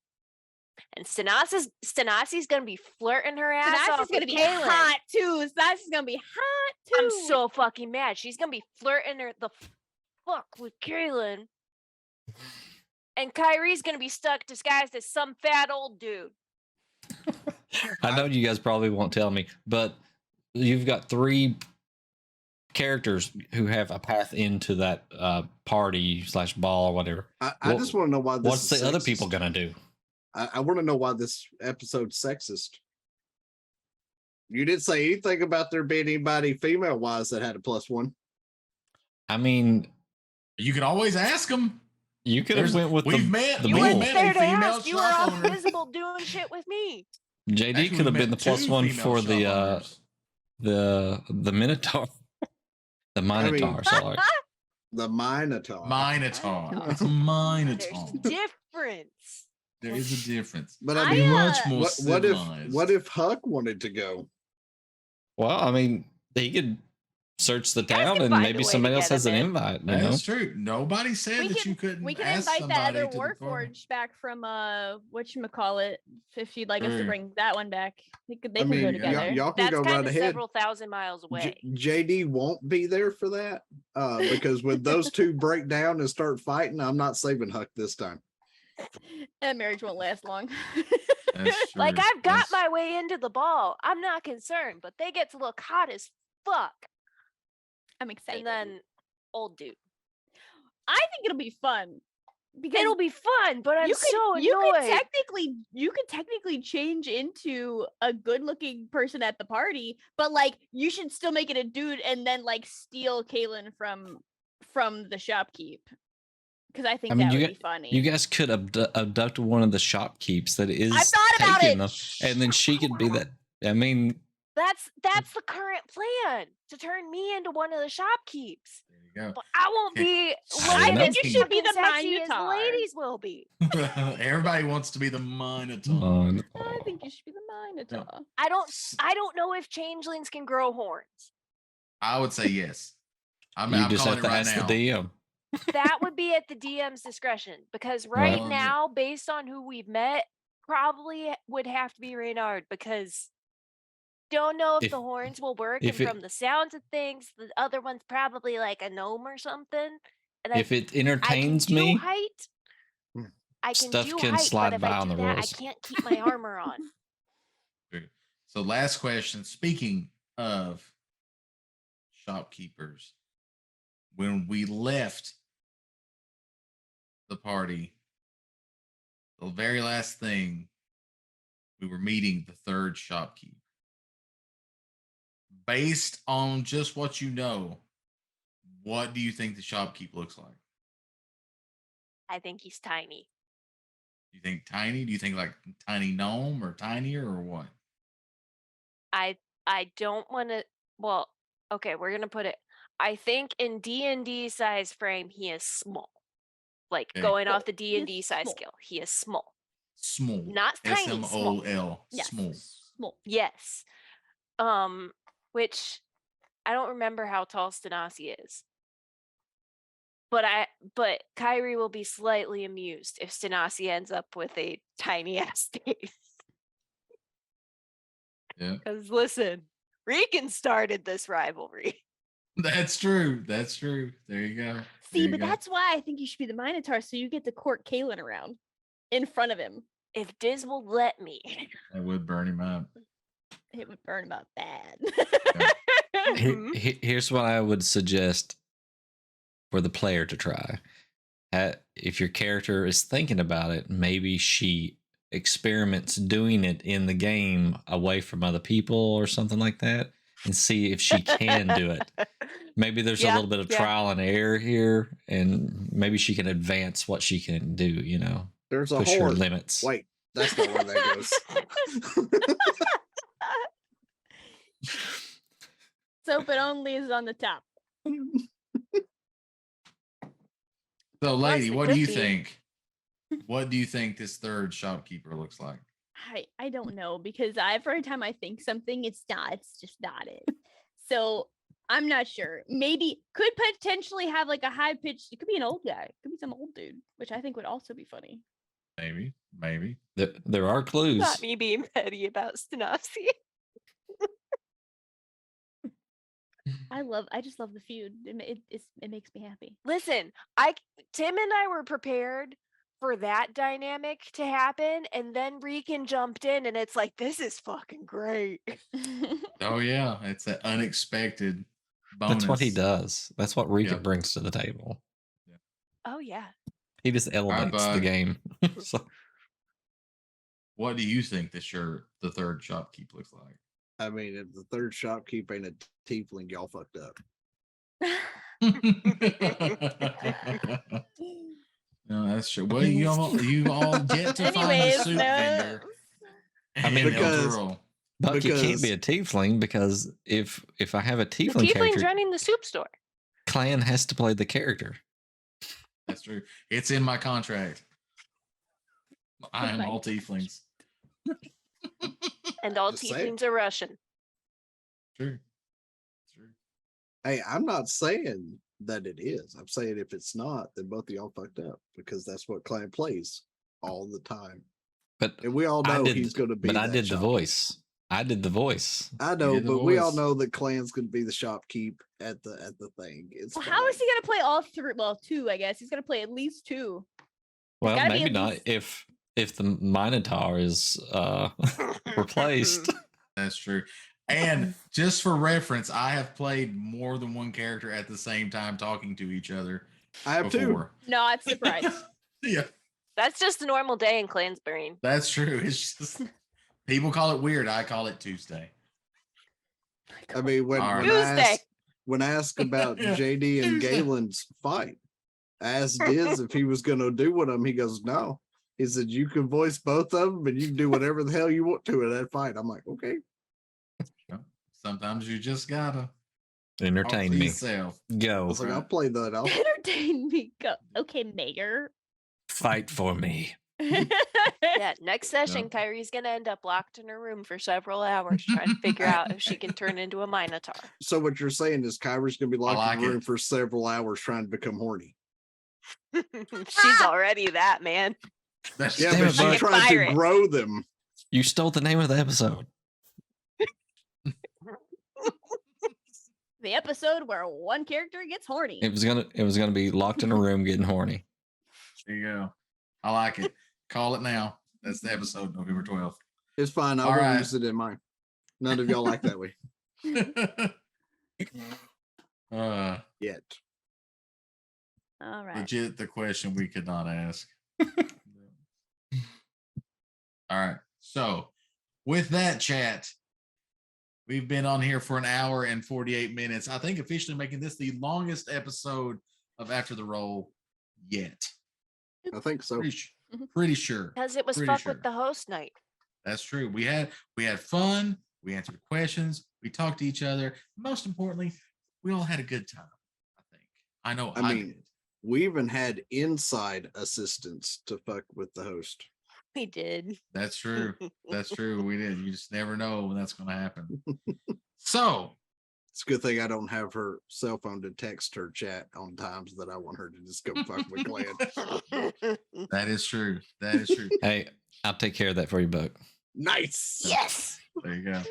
And Stanasi's gonna be flirting her ass Stanasi's off gonna with be Kaylin. hot too. Stanasi's gonna be hot too. I'm so fucking mad. She's gonna be flirting her the fuck with Kaylin. And Kyrie's gonna be stuck disguised as some fat old dude. I know you guys probably won't tell me, but you've got 3 characters who have a path into that party/ball or whatever. I just want to know why this What's is the other sexist. people gonna do? I want to know why this episode's sexist. You didn't say anything about there being anybody female wise that had a +1. I mean, You can always ask them. you could have went with We've the met. the You bull. ain't What's met there a to female ask? You were shop all owner. visible doing shit with me. JD Actually, could we have been met the 2 +1 female for shop the owners. the Minotaur. The Minotaur, sorry. The Minotaur. Minotaur. Minotaur. It's a Minotaur. There's difference. There is a difference. But I I, mean, Much uh, more what civilized. if Huck wanted to go? Well, I mean, he could search the guys town can and find a maybe way somebody to else get has an him in. invite. You know? That's true. Nobody said We that can- you couldn't. We can ask invite that somebody other to the party. Warforged back from whatchamacallit, if you'd like us to True. bring that one back. They I can mean, go y'all- together. y'all can That's go kind right of ahead. several thousand miles away. JD won't be there for that because when those 2 break down and start fighting, I'm not saving Huck this time. That marriage won't last long. That's true. Like I've got That's- my way into the ball. I'm not concerned, but they get to look hot as fuck. I'm excited. And then old dude. I think it'll be fun because It'll be fun, but I'm you could so you annoyed. could technically change into a good looking person at the party, but like you should still make it a dude and then like steal Kaylin from the shopkeep. Because I think I mean, that you would got- be funny. You guys could abduct one of the shopkeeps that is I've thought about taking it. them, and then she could be that. I mean, That's the current plan, to turn me into one of the shopkeeps. There you But I won't be I loud know. as You should be fucking the sexy as the Minotaur. ladies will be. go. Everybody wants to be the Minotaur. I think you should be the Minotaur. I don't know if changelings can grow horns. I would say yes. I'm you just calling have to it right ask now. the DM. That would be at the DM's discretion, because right Well, now, based on who we've met, probably would have to be Reynard, because don't know if If- the horns will work, if and it- from the sounds of things, the other one's probably like a gnome or something. And If it I can entertains do me, height. I can Stuff do can height, slide but if by I on do the that, rolls. I can't keep my armor on. So last question. Speaking of shopkeepers, when we left the party, the very last thing, we were meeting the 3rd shopkeep. Based on just what you know, what do you think the shopkeep looks like? I think he's tiny. Do you think tiny? Do you think like tiny gnome or tinier or what? I don't want to. Well, okay, we're gonna put it. I think in D&D size frame, he is small. Like Okay. going off the He is D&D size small. scale, he is small, Small. not tiny. Small. SMOL. Yes. Small. Small. Yes. Which I don't remember how tall Stanasi is. But Kyrie will be slightly amused if Stanasi ends up with a tiny ass face. Yeah. Because listen, Regan started this rivalry. That's true. That's true. There you go. See, There you but go. that's why I think you should be the Minotaur, so you get to court Kaylin around in front of him. If Diz will let me. That would burn him up. It would burn about bad. Here's what I would suggest for the player to try. If your character is thinking about it, maybe she experiments doing it in the game away from other people or something like that, and see if she can do it. Maybe there's a Yeah, little bit of yeah. trial and error here, and maybe she can advance what she can do, There's a push her horn. limits. Wait, that's not where that goes. Soap and only is on the top. So, lady, Plus, it what do could you be. think? What do you think this 3rd shopkeeper looks like? I don't know because every time I think something, it's just not it. So I'm not sure. Maybe could potentially have like a high pitched. It could be an old guy. It could be some old dude, which I think would also be funny. Maybe. There are clues. Not me being petty about Stanopsy. I just love the feud. It makes me happy. Listen, Tim and I were prepared for that dynamic to happen, and then Rican jumped in, and it's like, this is fucking great. Oh yeah, it's an unexpected bonus. That's what he does. That's what Rika Yeah. brings to the table. Oh yeah. He just elevates the bud. game. So, What do you think the third shopkeep looks like? I mean, if the third shopkeep ain't a tiefling, y'all fucked up. No, that's true. Well, you all get to find the Anyways, soup vendor. I mean, in because- Eldorol. Buck, you can't Because- be a tiefling because if I have a The tiefling tiefling's character, running the soup store. Clan has to play the character. That's true. It's in my contract. I am my all tieflings. And all Just saying. tieflings are Russian. True. True. Hey, I'm not saying that it is. I'm saying if it's not, then both of y'all fucked up because that's what Clan plays all the time. But And we all I know did, he's going to be. but I that did the shop- voice. I did the voice. I know, did the but we all voice. know that Clan's going to be the shopkeep at the thing. It's Well, how is fine. he gonna play all three? Well, two, I guess. He's gonna play at least two. Well, gotta be maybe at not least- if the Minotaur is replaced. That's true. And just for reference, I have played more than one character at the same time talking to each other I have two. before. Not surprised. Yeah, That's just a normal day in Clansbury. that's true. It's just people call it weird. I call it Tuesday. I mean, when, All when, right. I Tuesday. asked, when I asked about Yeah. JD and Tuesday. Galen's fight, I asked Diz if he was going to do with them. He goes, no. He said, you can voice both of them and you can do whatever the hell you want to in that fight. I'm like, okay. Sometimes you just gotta talk Entertain to me. yourself. I Go. was like, I'll Right. play that out. Entertain me. Go. Okay, Mayor. Fight for me. Yeah, next session, Kyrie's gonna end up locked in her room for several hours trying to figure out if she can turn into a Minotaur. So what you're saying is Kyrie's going to be locked like in the room it. for several hours trying to become horny. She's already that, man. That's Yeah, Damn but it, she's Buck. trying Pirate. to grow them. You stole the name of the episode. The episode where one character gets horny. It was gonna be locked in a room getting horny. there you go. I like it. Call it now. That's the episode, November 12th. It's fine. I All won't right. use it in mine. None of y'all like that way yet. All right. Legit the question we could not ask. All right. So, with that chat, we've been on here for an hour and 48 minutes. I think officially making this the longest episode of After the Roll yet. I think so. Pretty sure. Because it was Pretty fuck sure. with the host night. That's true. We had fun. We answered questions. We talked to each other. Most importantly, we all had a good time. I think. I know. I I mean, did. We even had inside assistants to fuck with the host. We did. That's true. That's true. We did. You just never know when that's going to happen. So, It's a good thing I don't have her cell phone to text her chat on times that I want her to just go fuck with Glenn. that is true. That is true. Hey, I'll take care of that for you, Buck. Nice. Yes. There you go.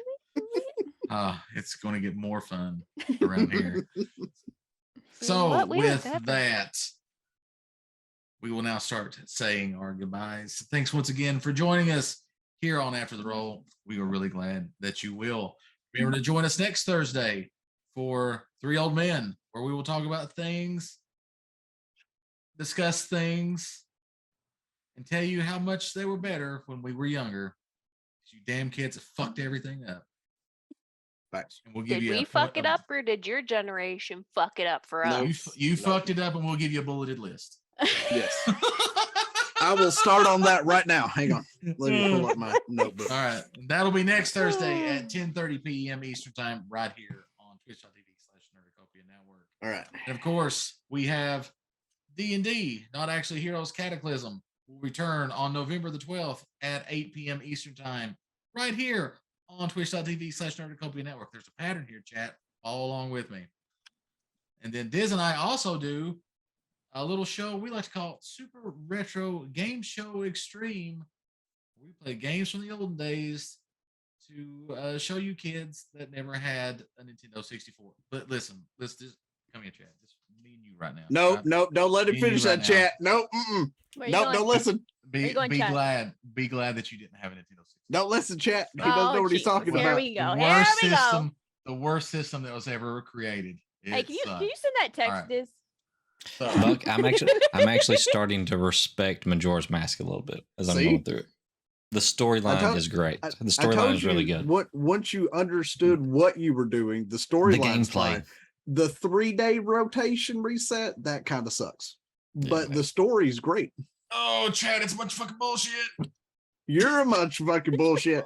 It's going to get more fun around here. So, What? We don't with have that, we will now start saying our goodbyes. Thanks once again for joining us here on After the Roll. We are really glad that you will. Remember to join us next Thursday for Three Old Men, where we will talk about things, discuss things, and tell you how much they were better when we were younger. You damn kids have fucked everything up. Facts. And we'll give Did you a we point fuck it of- up or did your generation fuck it up for No. us? You No. fucked it up, and we'll give you a bulleted list. Yes. I will start on that right now. Hang on. Let me pull up my notebook. All right. That'll be next Thursday at 10:30 p.m. Eastern Time right here on twitch.tv/Nerdacopia Network. All right. And of course, we have D&D, Not Actually Heroes Cataclysm, will return on November the 12th at 8 p.m. Eastern Time, right here on twitch.tv/Nerdacopia Network. There's a pattern here, chat. Follow along with me. And then Diz and I also do a little show we like to call Super Retro Game Show Extreme. We play games from the olden days to show you kids that never had a Nintendo 64. But listen, let's just come here, chat. Just me and you right now. Nope, right? nope. Don't let him Me and you finish right that now. chat. Nope. Mm-mm. Where you Nope. going? Don't listen. Be, you going, be chat? glad that you didn't have a Nintendo 64. Don't listen, chat. He doesn't know what he's Jesus, talking here about. we go. The Here worst we go. system, the worst system that was ever created. Hey, It can you sucked. send that text, Alright. Diz? So, Buck, I'm actually starting to respect Majora's Mask a little bit as I'm See? going through it. The storyline is great. I The told storyline is you really good. What once you understood what you were doing, the storyline's gameplay. fine. The 3-day rotation reset, that kind of sucks. Yeah, But man. the story's great. oh, Chad, it's a bunch of fucking bullshit. You're a much fucking bullshit.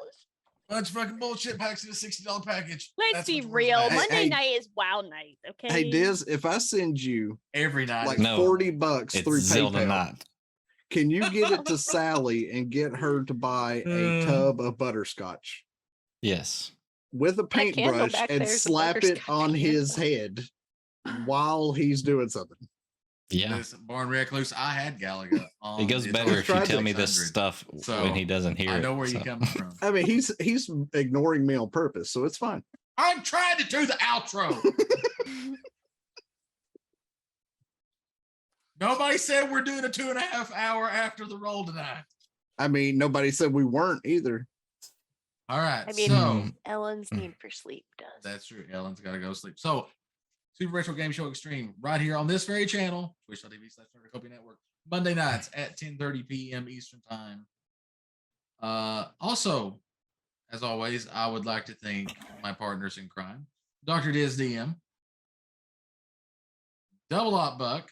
Bunch of fucking bullshit packs in a $60 package. Let's That's be what real. Mask- Monday hey. night is WoW night. Okay. Hey Diz, if I send you every night. like is No. $40 It's through Zelda PayPal, Night. can you get it to Sally and get her to buy a tub of butterscotch Yes. with a candle paintbrush back and there's a slap it butterscotch on candle. his head while he's doing something? Yeah. Listen, Born Recluse, I had Galaga. On It goes the better if you tried tell to- me this 600. stuff So, when he doesn't hear I it. know where so. you're coming from. I mean, he's ignoring me on purpose, so it's fine. I'm trying to do the outro. Nobody said we're doing a 2.5 hour after the roll tonight. I mean, nobody said we weren't either. All right. I mean, so Ellen's need for sleep does. that's true. Ellen's got to go sleep. So, Super Retro Game Show Extreme, right here on this very channel, twitch.tv/Nerdacopia Network, Monday nights at 10:30 p.m. Eastern Time. Also, as always, I would like to thank my partners in crime, Dr. Diz DM, Double Up Buck,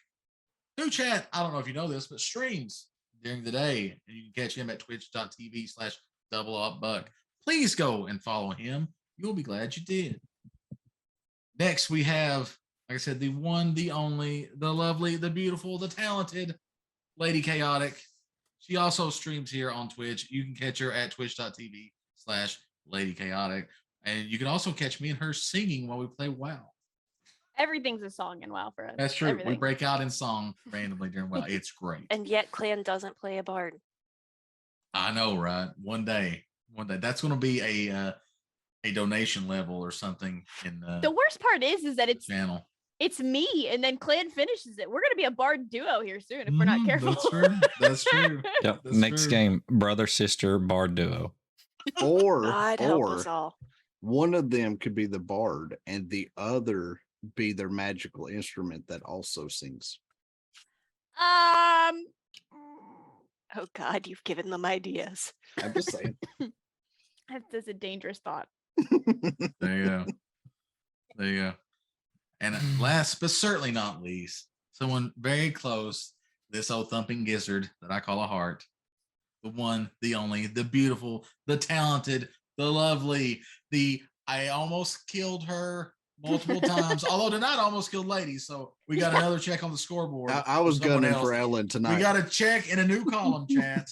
who chat, I don't know if you know this, but streams during the day. And you can catch him at twitch.tv/DoubleUpBuck. Please go and follow him. You'll be glad you did. Next, we have, like I said, the one, the only, the lovely, the beautiful, the talented Lady Chaotic. She also streams here on Twitch. You can catch her at twitch.tv/Lady Chaotic. And you can also catch me and her singing while we play WoW. Everything's a song in WoW for us. That's true. We Everything. break out in song randomly during WoW. It's great. And yet Clan doesn't play a bard. I know, right? One day, that's going to be a donation level or something in The worst part is that the it's channel. me, and then Clan finishes it. We're gonna be a bard duo here soon if we're not Mhm, careful. That's true. That's true. Yep. That's Next true. game, brother sister bard duo. Or God help us all. one of them could be the bard and the other be their magical instrument that also sings. Oh God, you've given them ideas. I'm just saying. That's a dangerous thought. There you go. There you go. And last but certainly not least, someone very close, this old thumping gizzard that I call a heart. The one, the only, the beautiful, the talented, the lovely, I almost killed her multiple times. Although tonight I almost killed ladies. So we got another check on the scoreboard. I was for someone gunning else. for Ellen tonight. We got a check in a new column, chat.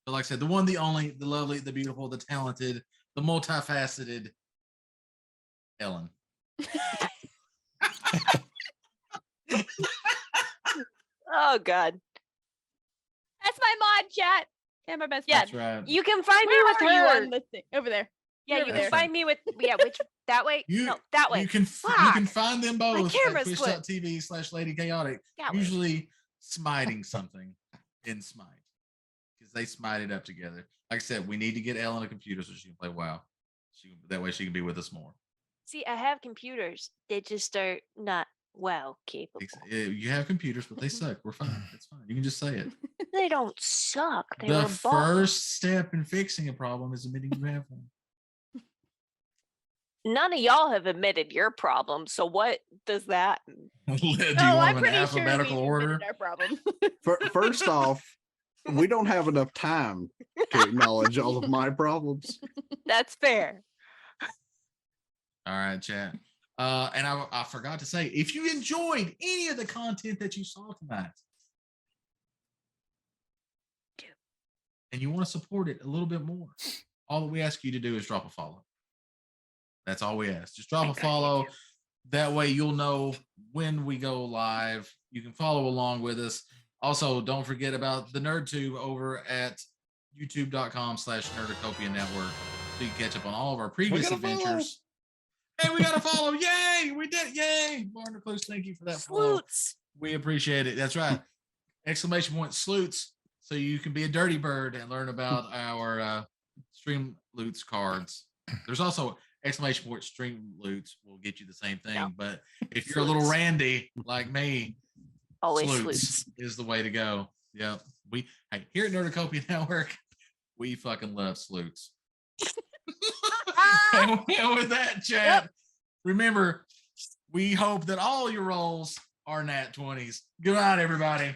But like I said, the one, the only, the lovely, the beautiful, the talented, the multifaceted Ellen. Oh God. That's my mod chat. And my best Yeah, friend. That's right. You can find me Where with are you her. on the thing? Over there. Yeah, You're you over can there. find me with which that way? You- No, that way. You can Fuck. find them both at camera's flipped. twitch.tv/Lady Chaotic. That way. Usually smiting something in Smite. Because they smite it up together. Like I said, we need to get Ellen a computer so she can play WoW. That way she can be with us more. See, I have computers. They just are not well capable. You have computers, but they suck. We're fine. It's fine. You can just say it. They don't suck. They The were bought. first step in fixing a problem is admitting you have one. None of y'all have admitted your problem. So what does that? Do you Oh, want I'm them in pretty sure alphabetical we order? admitted our problem. First off, we don't have enough time to acknowledge all of my problems. That's fair. All right, chat. And I forgot to say, if you enjoyed any of the content that you saw tonight, and you want to support it a little bit more, all that we ask you to do is drop a follow. That's all we ask. Just drop a Thank God, follow. YouTube. That way you'll know when we go live. You can follow along with us. Also, don't forget about the NerdTube over at youtube.com/Nerdacopia Network. So you can catch up on all of our previous gotta follow. adventures. Hey, we got to follow. Yay! We did it. Yay! Barn Recluse, thank you for that follow. Sloots. We appreciate it. That's right. ! Sloots. So you can be a dirty bird and learn about our Stream Loots cards. There's also ! Stream Loots will get you the same thing. Yeah. But if you're a little Sloots. randy like me, Always Sloots sloots. is the way to go. Yep. Hey, here at Nerdacopia Network, we fucking love sleuths. And with that, chat, remember, we hope that all your rolls are nat 20s. Good night, everybody.